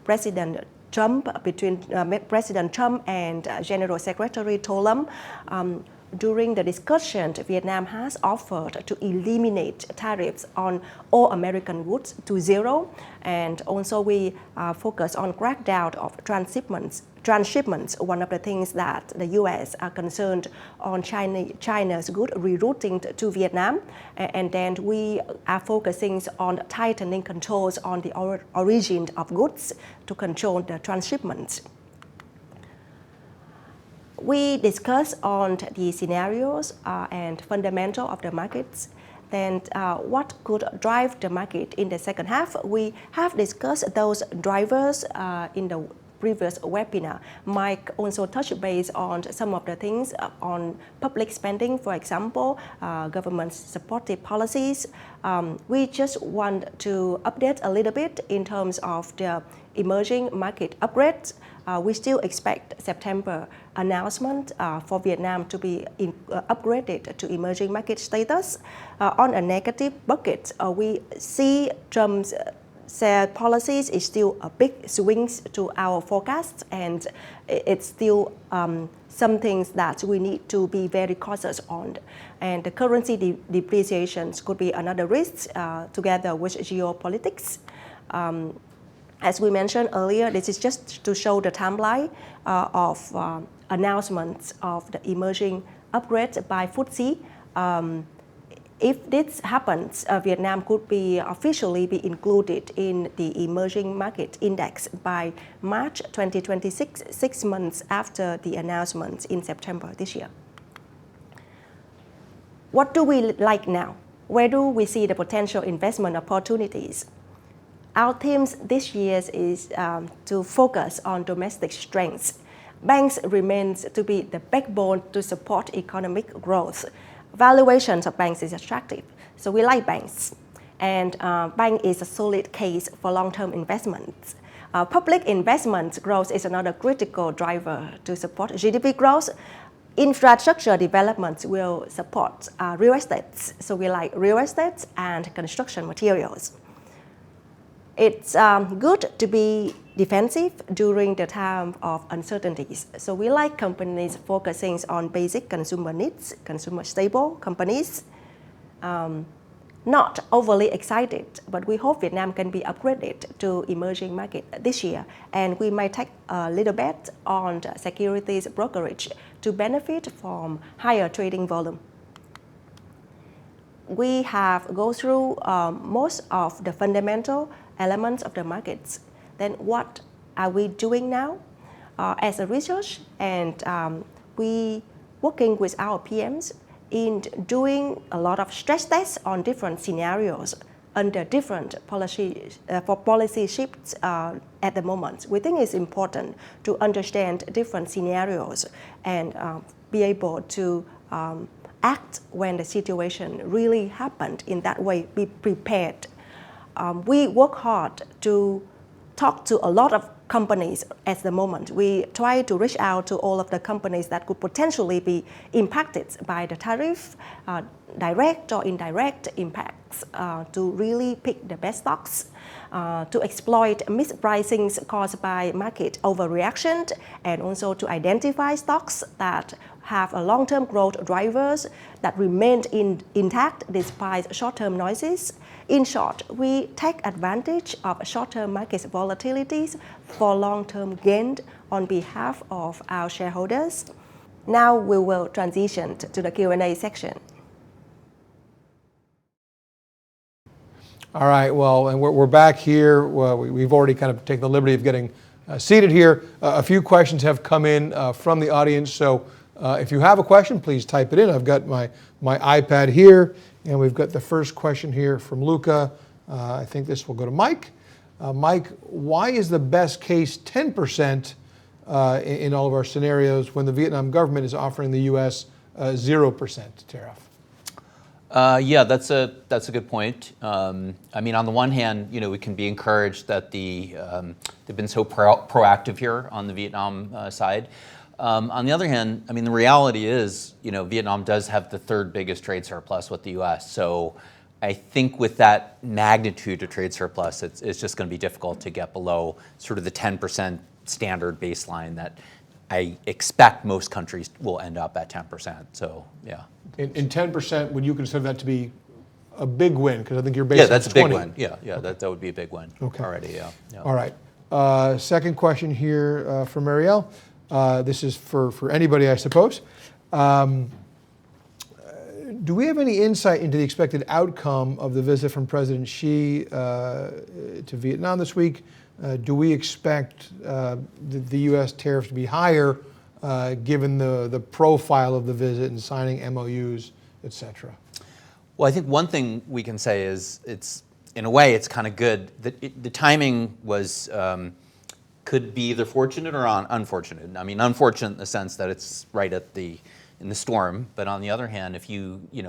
President Trump, between President Trump and General Secretary Tholam. During the discussion, Vietnam has offered to eliminate tariffs on all American goods to zero. And also we focus on crackdown of transshipments. One of the things that the U.S. are concerned on China's good rerouting to Vietnam. And then we are focusing on tightening controls on the origin of goods to control the transshipments. We discuss on the scenarios and fundamental of the markets. Then what could drive the market in the second half? We have discussed those drivers in the previous webinar. Mike also touched base on some of the things on public spending, for example, government supportive policies. We just want to update a little bit in terms of the emerging market upgrades. We still expect September announcement for Vietnam to be upgraded to emerging market status. On a negative bucket, we see Trump's said policies is still a big swings to our forecasts, and it's still some things that we need to be very cautious on. And the currency depreciations could be another risk together with geopolitics. As we mentioned earlier, this is just to show the timeline of announcements of the emerging upgrade by FTSE. If this happens, Vietnam could be officially be included in the emerging market index by March 2026, 6 months after the announcement in September this year. What do we like now? Where do we see the potential investment opportunities? Our themes this year is to focus on domestic strengths. Banks remains to be the backbone to support economic growth. Valuations of banks is attractive, so we like banks. And bank is a solid case for long-term investments. Public investment growth is another critical driver to support GDP growth. Infrastructure development will support real estate, so we like real estate and construction materials. It's good to be defensive during the time of uncertainties. So we like companies focusing on basic consumer needs, consumer stable companies. Not overly excited, but we hope Vietnam can be upgraded to emerging market this year. And we might take a little bet on the securities brokerage to benefit from higher trading volume. We have go through most of the fundamental elements of the markets. Then what are we doing now? As a research, and we working with our PMs in doing a lot of stress tests on different scenarios under different policy shifts at the moment. We think it's important to understand different scenarios and be able to act when the situation really happened. In that way, be prepared. We work hard to talk to a lot of companies at the moment. We try to reach out to all of the companies that could potentially be impacted by the tariff, direct or indirect impacts, to really pick the best stocks, to exploit mispricings caused by market overreaction, and also to identify stocks that have a long-term growth drivers that remain intact despite short-term noises. In short, we take advantage of short-term market volatilities for long-term gain on behalf of our shareholders. Now we will transition to the Q&A section. All right, well, and we're back here. Well, we've already kind of taken the liberty of getting seated here. A few questions have come in from the audience, so if you have a question, please type it in. I've got my iPad here, and we've got the first question here from Luca. I think this will go to Mike. Mike, why is the best case 10% in all of our scenarios when the Vietnam government is offering the U.S. 0% tariff? Yeah, that's a good point. I mean, on the one hand, we can be encouraged that they've been so proactive here on the Vietnam side. On the other hand, I mean, the reality is, Vietnam does have the third biggest trade surplus with the U.S. So I think with that magnitude of trade surplus, it's just going to be difficult to get below sort of the 10% standard baseline that I expect most countries will end up at 10%. So, yeah. In 10%, would you consider that to be a big win? Because I think you're based on 20. Yeah, that's a big win. Yeah, okay. that would be a big win already, yeah. All right. Second question here from Marielle. This is for anybody, I suppose. Do we have any insight into the expected outcome of the visit from President Xi to Vietnam this week? Do we expect the U.S. tariffs to be higher given the profile of the visit and signing MOUs, et cetera? Well, I think one thing we can say is in a way, it's kind of good. The timing was could be either fortunate or unfortunate. I mean, unfortunate in the sense that it's right in the storm. But on the other hand, if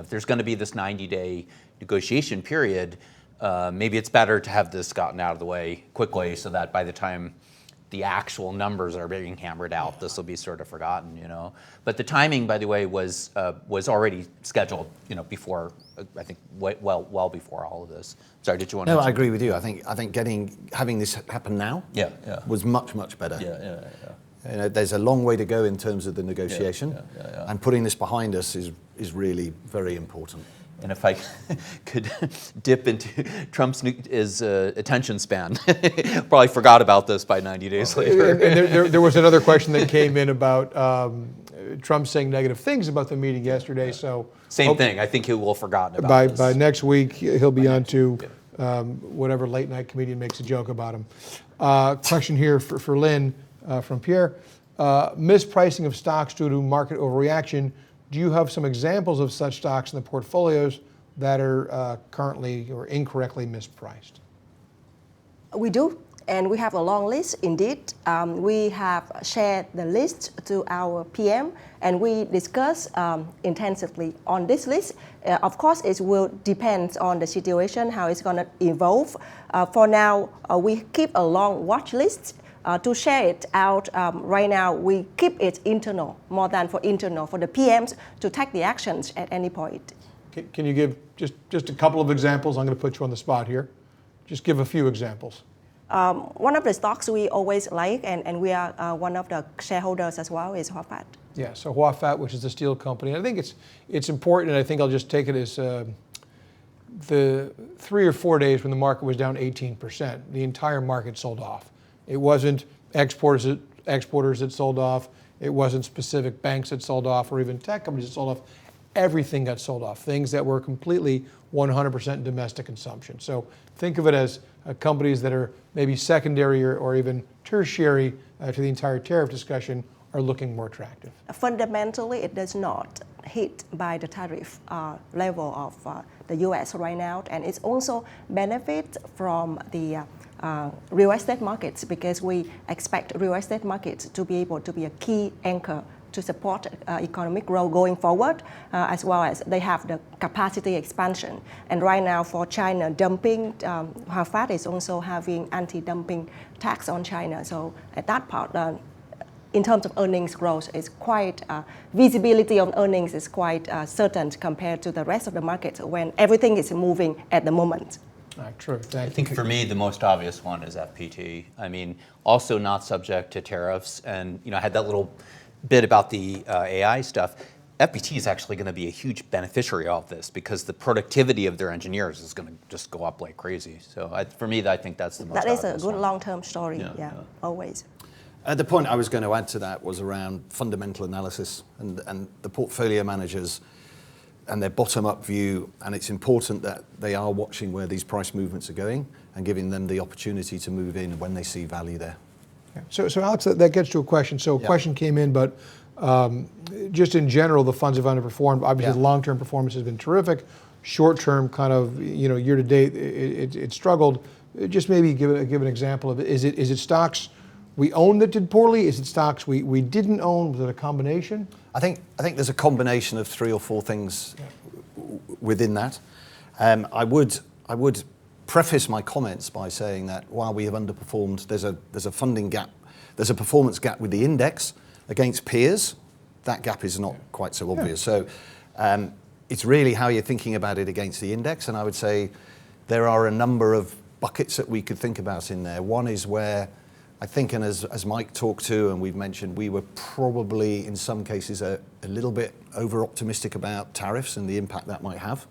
there's going to be this 90-day negotiation period, maybe it's better to have this gotten out of the way quickly so that by the time the actual numbers are being hammered out, this will be sort of forgotten, you know. But the timing, by the way, was already scheduled, you know, before, I think, well before all of this. Sorry, did you want to? No, I agree with you. I think having this happen now was much better. You know, there's a long way to go in terms of the negotiation, and putting this behind us is really very important. And if I could dip into Trump's attention span, probably forgot about this by 90 days later. And there was another question that came in about Trump saying negative things about the meeting yesterday. So same thing. I think he will have forgotten about this. By next week, he'll be on to whatever late night comedian makes a joke about him. Question here for Lynn from Pierre. Mispricing of stocks due to market overreaction. Do you have some examples of such stocks in the portfolios that are currently or incorrectly mispriced? We do, and we have a long list indeed. We have shared the list to our PM, and we discuss intensively on this list. Of course, it will depend on the situation, how it's going to evolve. For now, we keep a long watch list. To share it out right now, we keep it internal, more than for internal, for the PMs to take the actions at any point. Can you give just a couple of examples? I'm going to put you on the spot here. Just give a few examples. One of the stocks we always like, and we are one of the shareholders as well, is Huafat. Yeah, so Huafat, which is the steel company. I think it's important, and I think I'll just take it as the 3 or 4 days when the market was down 18%, the entire market sold off. It wasn't exporters that sold off. It wasn't specific banks that sold off or even tech companies that sold off. Everything got sold off, things that were completely 100% domestic consumption. So think of it as companies that are maybe secondary or even tertiary to the entire tariff discussion are looking more attractive. Fundamentally, it does not hit by the tariff level of the US right now, and it's also benefit from the real estate markets, because we expect real estate markets to be able to be a key anchor to support economic growth going forward, as well as they have the capacity expansion. And right now for China dumping, Huafat is also having anti-dumping tax on China. So at that part, in terms of earnings growth, is quite, visibility of earnings is quite certain compared to the rest of the market when everything is moving at the moment. True. I think for me, the most obvious one is FPT. I mean, also not subject to tariffs. And, you know, I had that little bit about the AI stuff. FPT is actually going to be a huge beneficiary of this because the productivity of their engineers is going to just go up like crazy. So for me, I think that's the most obvious one. That is a good long-term story, always. The point I was going to add to that was around fundamental analysis and the portfolio managers and their bottom-up view, and it's important that they are watching where these price movements are going and giving them the opportunity to move in when they see value there. So Alex, that gets to a question. So a question came in, but just in general, the funds have underperformed. Obviously, the long-term performance has been terrific. Short-term, kind of, you know, year-to-date, it struggled. Just maybe give an example of it. Is it stocks we owned that did poorly? Is it stocks we didn't own? Was it a combination? I think there's a combination of 3 or 4 things within that. I would preface my comments by saying that while we have underperformed, there's a funding gap, there's a performance gap with the index against peers. That gap is not quite so obvious. So it's really how you're thinking about it against the index. And I would say there are a number of buckets that we could think about in there. One is where I think, and as Mike talked to, and we've mentioned, we were probably in some cases a little bit over-optimistic about tariffs and the impact that might have.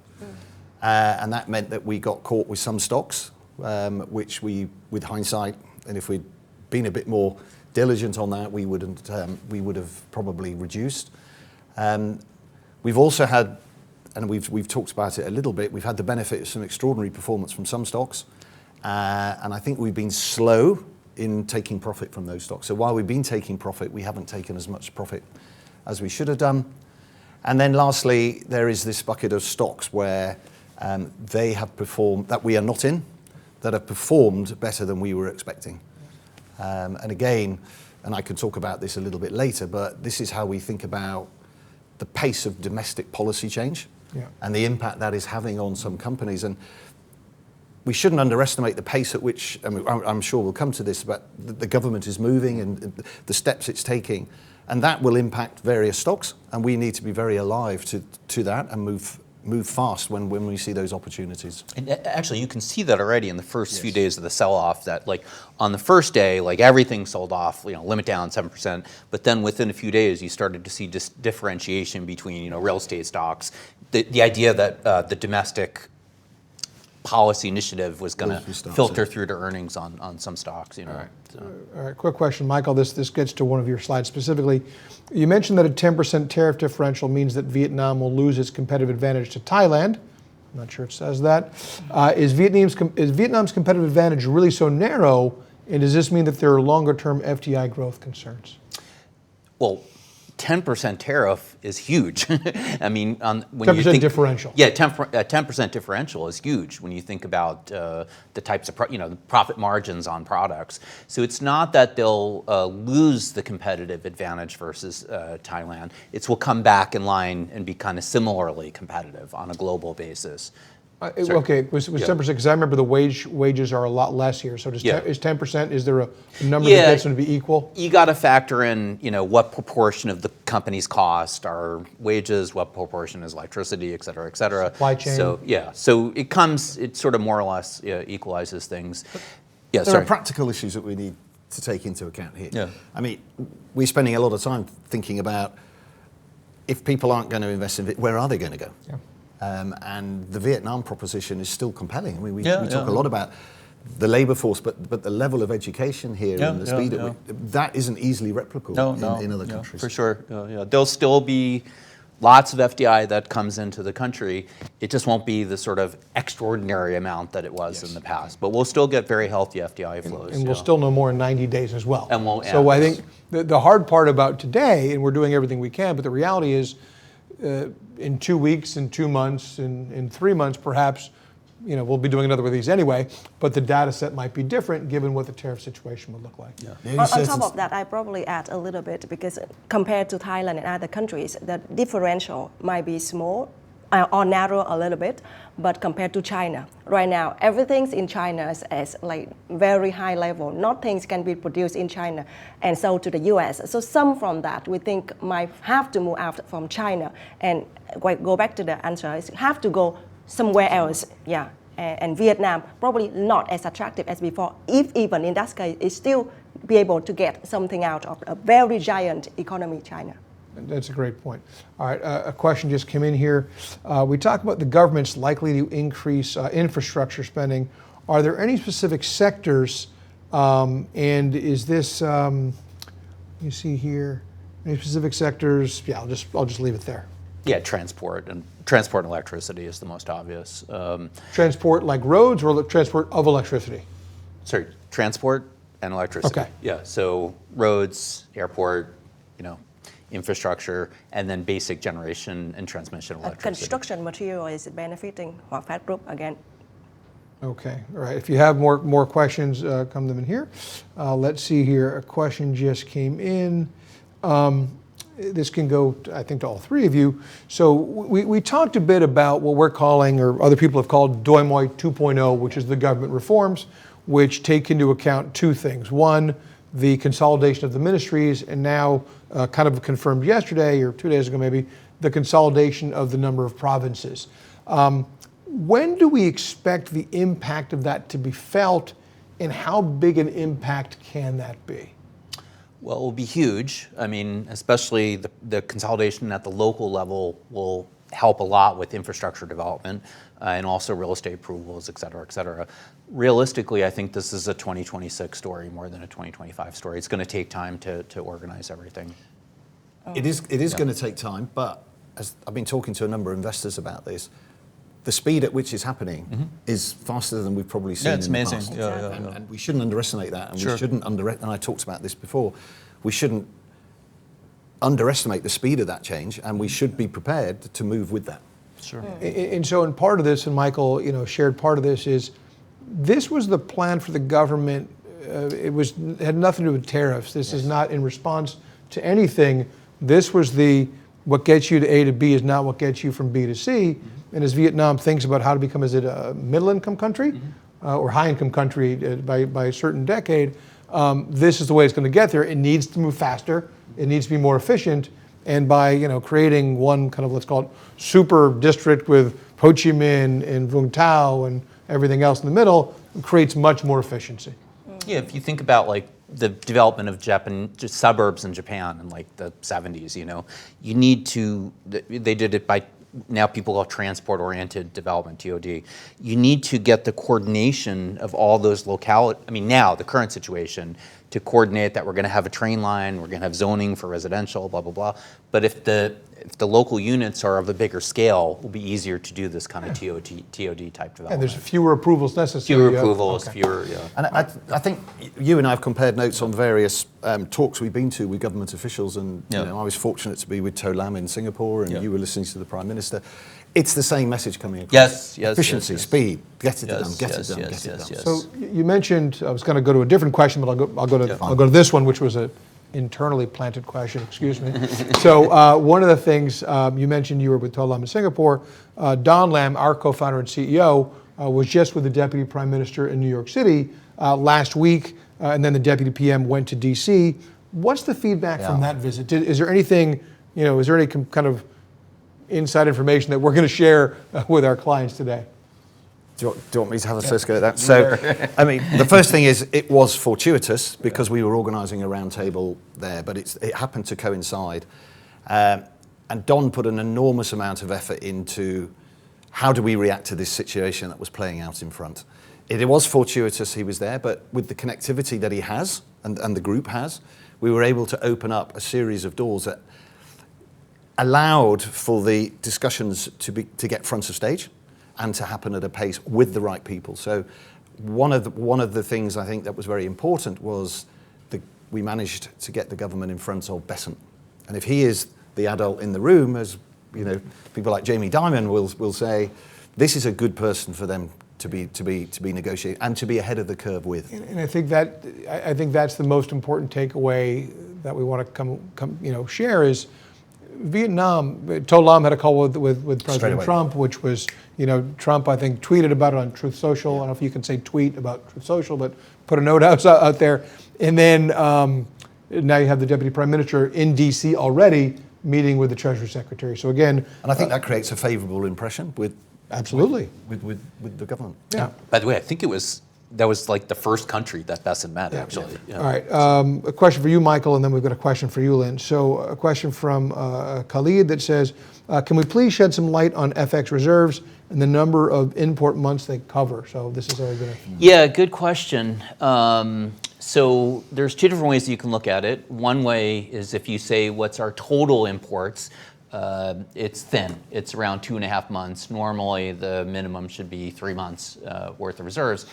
And that meant that we got caught with some stocks, which we, with hindsight, and if we'd been a bit more diligent on that, we would have probably reduced. We've also had, and we've talked about it a little bit, we've had the benefit of some extraordinary performance from some stocks, and I think we've been slow in taking profit from those stocks. So while we've been taking profit, we haven't taken as much profit as we should have done. And then lastly, there is this bucket of stocks where they have performed, that we are not in, that have performed better than we were expecting. And again, and I can talk about this a little bit later, but this is how we think about the pace of domestic policy change and the impact that is having on some companies. And we shouldn't underestimate the pace at which, I mean, I'm sure we'll come to this, but the government is moving and the steps it's taking, and that will impact various stocks, and we need to be very alive to that and move fast when we see those opportunities. And actually, you can see that already in the first few days of the sell-off. That like on the first day, like everything sold off. Limit down 7%. But then within a few days, you started to see differentiation between real estate stocks. The idea that the domestic policy initiative was going to filter through to earnings on some stocks. All right. Quick question, Michael. This gets to one of your slides specifically. You mentioned that a 10% tariff differential means that Vietnam will lose its competitive advantage to Thailand. I'm not sure it says that. Is Vietnam's competitive advantage really so narrow, and does this mean that there are longer-term FDI growth concerns? Well, 10% tariff is huge. I mean, when 10% you think differential. Yeah, 10% differential is huge when you think about the types of the profit margins on products. So it's not that they'll lose the competitive advantage versus Thailand. It will come back in line and be kind of similarly competitive on a global basis. Okay, it was 10% because I remember the wages are a lot less here. So is 10%? Is there a number that gets them to be equal? You got to factor in, what proportion of the company's cost are wages, what proportion is electricity, et cetera, et cetera. Supply chain. So it sort of more or less equalizes things. There are practical issues that we need to take into account here. Yeah. I mean, we're spending a lot of time thinking about if people aren't going to invest in it, where are they going to go? Yeah. And the Vietnam proposition is still compelling. I mean, we talk a lot about the labour force, but the level of education here and the speed at which, that isn't easily replicable in other countries. For sure. There'll still be lots of FDI that comes into the country. It just won't be the sort of extraordinary amount that it was in the past. But we'll still get very healthy FDI flows. And we'll still know more in 90 days as well. So I think the hard part about today, and we're doing everything we can, but the reality is, in 2 weeks, in 2 months, in 3 months, perhaps, we'll be doing another one of these anyway, but the data set might be different given what the tariff situation would look like. Yeah. On top of that, I probably add a little bit because compared to Thailand and other countries, the differential might be small or narrow a little bit, but compared to China, right now, everything's in China is like very high level. Nothing can be produced in China and sold to the US. So some from that we think might have to move out from China and go back to the answer, is have to go somewhere else. Yeah. And Vietnam probably not as attractive as before, if even in that case, it still be able to get something out of a very giant economy, China. That's a great point. All right, a question just came in here. We talk about the government's likely to increase infrastructure spending. Are there any specific sectors, and is this, you see here, any specific sectors? Yeah, I'll just leave it there. Yeah, transport and electricity is the most obvious. Transport like roads or transport of electricity? Sorry, transport and electricity. Okay. Yeah, so roads, airport, infrastructure, and then basic generation and transmission electricity. Construction material is benefiting Hoa Phát Group again. Okay, all right. If you have more questions, come them in here. Let's see here. A question just came in. This can go, I think, to all three of you. So we talked a bit about what we're calling, or other people have called, Doi Moi 2.0, which is the government reforms, which take into account two things. One, the consolidation of the ministries, and now kind of confirmed yesterday or 2 days ago maybe, the consolidation of the number of provinces. When do we expect the impact of that to be felt, and how big an impact can that be? Well, it will be huge. I mean, especially the consolidation at the local level will help a lot with infrastructure development and also real estate approvals, et cetera, et cetera. Realistically, I think this is a 2026 story more than a 2025 story. It's going to take time to organize everything. It is going to take time, but as I've been talking to a number of investors about this, the speed at which it's happening is faster than we've probably seen in the past. It's amazing. And we shouldn't underestimate that, and we shouldn't and I talked about this before, we shouldn't underestimate the speed of that change, and we should be prepared to move with that. Sure. And so in part of this, and Michael, shared part of this, is this was the plan for the government. It had nothing to do with tariffs. This is not in response to anything. This was what gets you to A to B is not what gets you from B to C. And as Vietnam thinks about how to become, is it a middle income country? or high-income country by a certain decade, this is the way it's going to get there. It needs to move faster. It needs to be more efficient. And by creating one kind of, let's call it, super district with Ho Chi Minh and Vung Tau and everything else in the middle, it creates much more efficiency. Yeah, if you think about like the development of just suburbs in Japan in like the 70s, you need to, they did it by, now people call transport-oriented development, TOD. You need to get the coordination of all those localities, now the current situation, to coordinate that we're going to have a train line, we're going to have zoning for residential, blah, blah, blah. But if the local units are of a bigger scale, it will be easier to do this kind of TOD type development. And there's fewer approvals necessary. Fewer approvals, okay. fewer, yeah. And I think you and I have compared notes on various talks we've been to with government officials, and I was fortunate to be with To Lam in Singapore, and you were listening to the Prime Minister. It's the same message coming across. Yes. Efficiency, speed, get it done, get it done. So you mentioned, I was going to go to a different question, but I'll go to this one, which was an internally planted question, excuse me. So one of the things you mentioned, you were with To Lam in Singapore. Don Lam, our co-founder and CEO, was just with the Deputy Prime Minister in New York City last week, and then the Deputy PM went to DC. What's the feedback from that visit? Is there anything, is there any kind of inside information that we're going to share with our clients today? Do you want me to have a first go at that? So, the first thing is it was fortuitous because we were organising a roundtable there, but it happened to coincide. And Don put an enormous amount of effort into how do we react to this situation that was playing out in front. It was fortuitous he was there, but with the connectivity that he has and the group has, we were able to open up a series of doors that allowed for the discussions to get front of stage and to happen at a pace with the right people. So one of the things I think that was very important was we managed to get the government in front of Besant. And if he is the adult in the room, as people like Jamie Dimon will say, this is a good person for them to be negotiating and to be ahead of the curve with. And I think that's the most important takeaway that we want to share is Vietnam. To Lam had a call with President Trump, which was, Trump, I think, tweeted about it on Truth Social. I don't know if you can say tweet about Truth Social, but put a note out there. And then now you have the Deputy Prime Minister in DC already meeting with the Treasury Secretary. So again, and I think that creates a favourable impression with the government. Yeah. By the way, I think that was like the first country that Besant met, actually. Yeah. All right, a question for you, Michael, and then we've got a question for you, Lynn. So a question from Khalid that says, can we please shed some light on FX reserves and the number of import months they cover? So this is already going to... Yeah, good question. So there's two different ways you can look at it. One way is if you say, what's our total imports? It's thin. It's around 2.5 months. Normally, the minimum should be 3 months worth of reserves.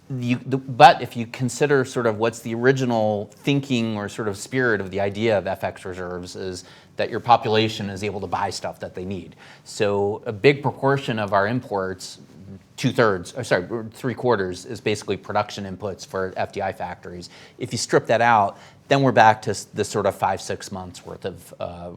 But if you consider sort of what's the original thinking or sort of spirit of the idea of FX reserves is that your population is able to buy stuff that they need. So a big proportion of our imports, 3/4 is basically production inputs for FDI factories. If you strip that out, then we're back to the sort of 5-6 months worth of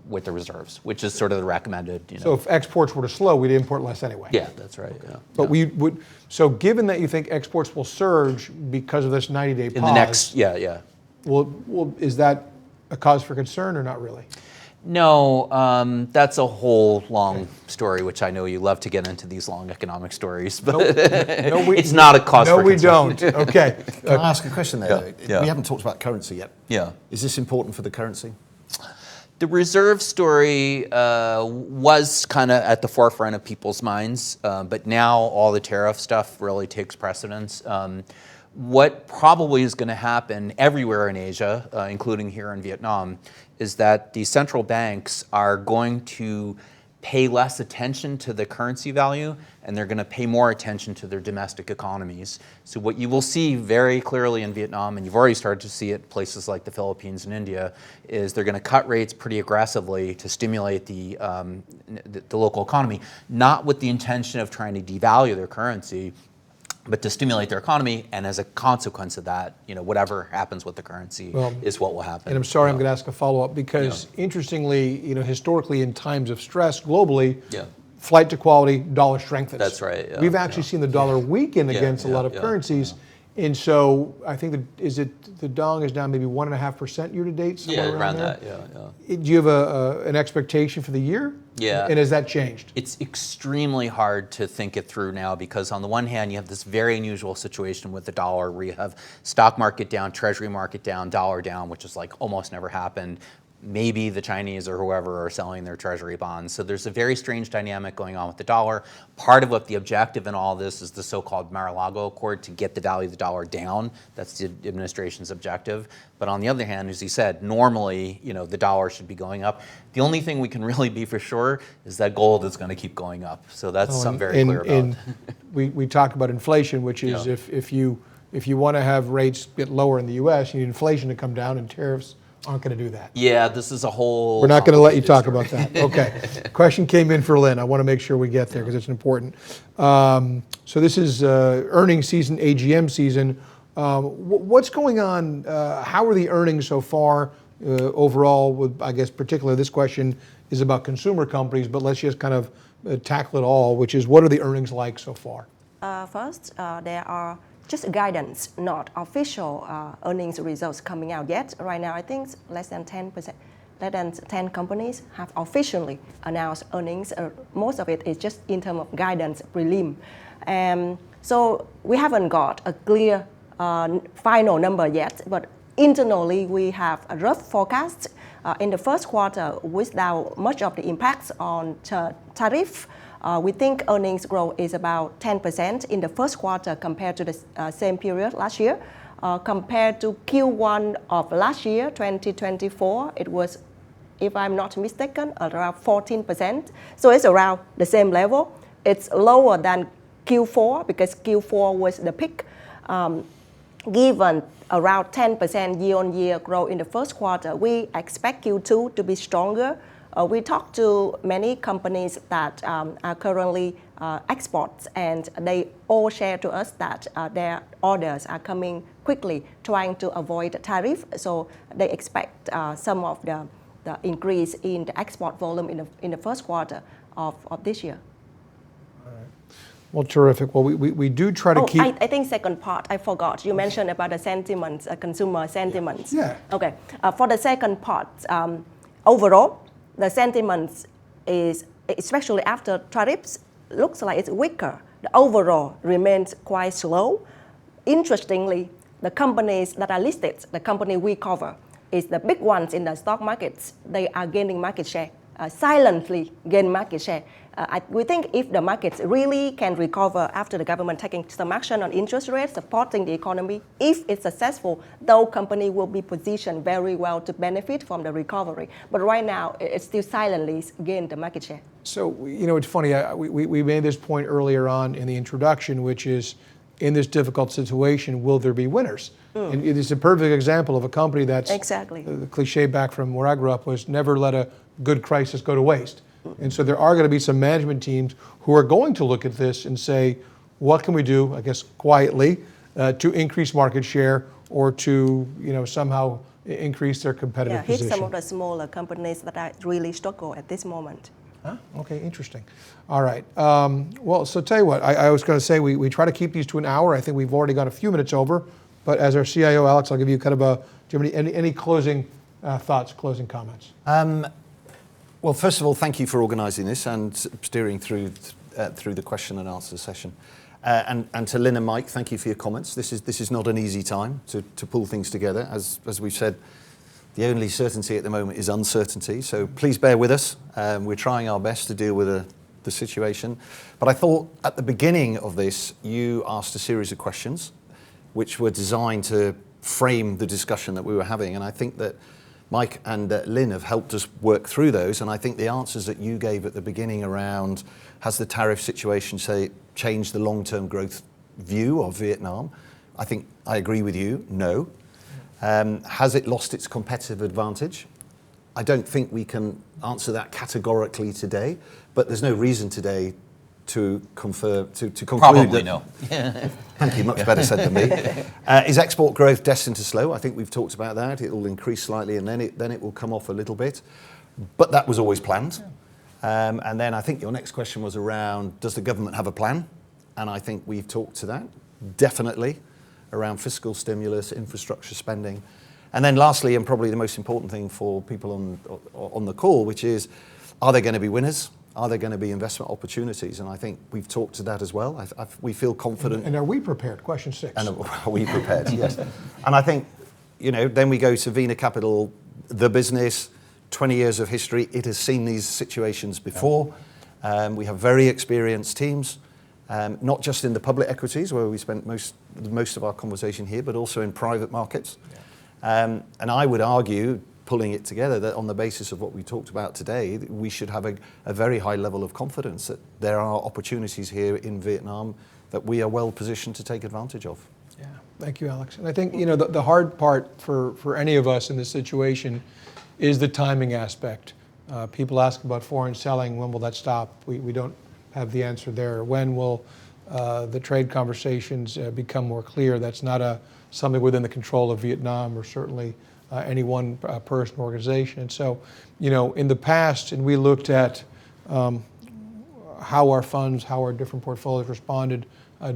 with the reserves, which is sort of the recommended. So if exports were to slow, we'd import less anyway. Yeah, that's right. Okay. Yeah. But we would. So given that you think exports will surge because of this 90-day pause, in the next, yeah. Well, is that a cause for concern or not really? No, that's a whole long story, which I know you love to get into these long economic stories, but it's not a cause for concern. No, we don't. Okay. Can I ask a question there? Yeah. We haven't talked about currency yet. Yeah. Is this important for the currency? The reserve story was kind of at the forefront of people's minds, but now all the tariff stuff really takes precedence. What probably is going to happen everywhere in Asia, including here in Vietnam, is that the central banks are going to pay less attention to the currency value, and they're going to pay more attention to their domestic economies. So what you will see very clearly in Vietnam, and you've already started to see it in places like the Philippines and India, is they're going to cut rates pretty aggressively to stimulate the local economy, not with the intention of trying to devalue their currency, but to stimulate their economy, and as a consequence of that, whatever happens with the currency is what will happen. And I'm sorry, I'm going to ask a follow-up because interestingly, historically in times of stress globally, flight to quality, dollar strengthens. That's right, yeah, We've actually seen the dollar weaken Yeah, against a lot of yeah, currencies. And so I think the dong is down maybe 1.5% year to date, somewhere Yeah, around around there. that, yeah. Do you have an expectation for the year? Yeah. And has that changed? It's extremely hard to think it through now because on the one hand, you have this very unusual situation with the dollar where you have stock market down, treasury market down, dollar down, which is like almost never happened. Maybe the Chinese or whoever are selling their treasury bonds. So there's a very strange dynamic going on with the dollar. Part of what the objective in all this is the so-called Mar-a-Lago Accord to get the value of the dollar down. That's the administration's objective. But on the other hand, as he said, normally, the dollar should be going up. The only thing we can really be for sure is that gold is going to keep going up. So that's something very clear about. And we talk about inflation, which is if you want to have rates get lower in the U.S., you need inflation to come down, and tariffs aren't going to do that. Yeah, this is a whole... We're not going to let you talk about that. Okay. Question came in for Lynn. I want to make sure we get there because it's important. So this is earnings season, AGM season. What's going on? How are the earnings so far overall? With, I guess particularly this question is about consumer companies, but let's just kind of tackle it all, which is what are the earnings like so far? First, there are just guidance, not official earnings results coming out yet. Right now, I think less than 10%, less than 10 companies have officially announced earnings. Most of it is just in terms of guidance, prelim. So we haven't got a clear final number yet, but internally we have a rough forecast in the first quarter without much of the impacts on tariff. We think earnings growth is about 10% in the first quarter compared to the same period last year. Compared to Q1 of last year, 2024, it was, if I'm not mistaken, around 14%. So it's around the same level. It's lower than Q4 because Q4 was the peak. Given around 10% year-on-year growth in the first quarter, we expect Q2 to be stronger. We talked to many companies that are currently exports, and they all share to us that their orders are coming quickly, trying to avoid tariff. So they expect some of the increase in the export volume in the first quarter of this year. All right. Well, terrific. Well, we do try to keep... I think second part, I forgot. You mentioned about the sentiments, consumer sentiments. Yeah. Okay. For the second part, overall, the sentiments is, especially after tariffs, looks like it's weaker. The overall remains quite slow. Interestingly, the companies that are listed, the company we cover, is the big ones in the stock markets. They are gaining market share, silently gain market share. We think if the markets really can recover after the government taking some action on interest rates, supporting the economy, if it's successful, those companies will be positioned very well to benefit from the recovery. But right now, it's still silently gain the market share. So, it's funny, we made this point earlier on in the introduction, which is, in this difficult situation, will there be winners? And it is a perfect example of a company that's... Exactly. The cliche back from where I grew up was never let a good crisis go to waste. And so there are going to be some management teams who are going to look at this and say, what can we do, I guess, quietly, to increase market share or to, somehow increase their competitive position. Hit some of the smaller companies that are really struggle at this moment. Huh? Okay, interesting. All right. Well, so tell you what, I was going to say we try to keep these to an hour. I think we've already gone a few minutes over. But as our CIO, Alex, I'll give you kind of do you have any closing thoughts, closing comments? Well, first of all, thank you for organising this and steering through the question and answer session. And to Lynn and Mike, thank you for your comments. This is not an easy time to pull things together. As we've said, the only certainty at the moment is uncertainty. So please bear with us. We're trying our best to deal with the situation. But I thought at the beginning of this, you asked a series of questions which were designed to frame the discussion that we were having. And I think that Mike and Lynn have helped us work through those, and I think the answers that you gave at the beginning around has the tariff situation, say, changed the long-term growth view of Vietnam? I think I agree with you, no. Has it lost its competitive advantage? I don't think we can answer that categorically today, but there's no reason today to conclude Probably no. Thank you, much better said than me. Is export growth destined to slow? I think we've talked about that. It will increase slightly and then it will come off a little bit. But that was always planned. And then I think your next question was around, does the government have a plan? And I think we've talked to that, definitely, around fiscal stimulus, infrastructure spending. And then lastly, and probably the most important thing for people on the call, which is, are there going to be winners? Are there going to be investment opportunities? And I think we've talked to that as well. We feel confident. And are we prepared? Question 6. And are we prepared? Yes. And I think, then we go to Vina Capital, the business, 20 years of history. It has seen these situations before. We have very experienced teams, not just in the public equities, where we spent most of our conversation here, but also in private markets. And I would argue, pulling it together, that on the basis of what we talked about today, we should have a very high level of confidence that there are opportunities here in Vietnam that we are well positioned to take advantage of. Yeah, thank you, Alex. And I think the hard part for any of us in this situation is the timing aspect. People ask about foreign selling. When will that stop? We don't have the answer there. When will the trade conversations become more clear? That's not something within the control of Vietnam or certainly any one person or organization. And so, in the past, and we looked at how our funds, how our different portfolios responded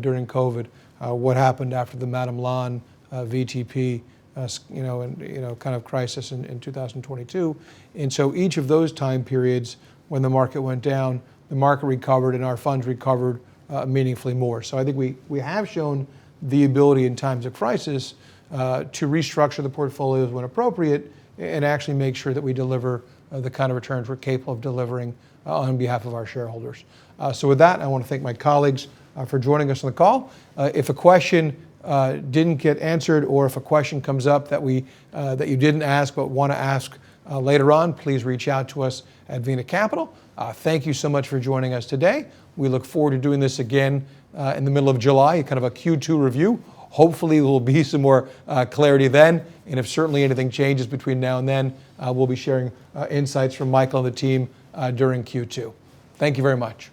during COVID, what happened after the Madam Lan VTP, kind of crisis in 2022. And so each of those time periods, when the market went down, the market recovered and our funds recovered meaningfully more. So I think we have shown the ability in times of crisis to restructure the portfolios when appropriate and actually make sure that we deliver the kind of returns we're capable of delivering on behalf of our shareholders. So with that, I want to thank my colleagues for joining us on the call. If a question didn't get answered, or if a question comes up that you didn't ask but want to ask later on, please reach out to us at Vina Capital. Thank you so much for joining us today. We look forward to doing this again in the middle of July, kind of a Q2 review. Hopefully there will be some more clarity then, and if certainly anything changes between now and then, we'll be sharing insights from Michael and the team during Q2. Thank you very much.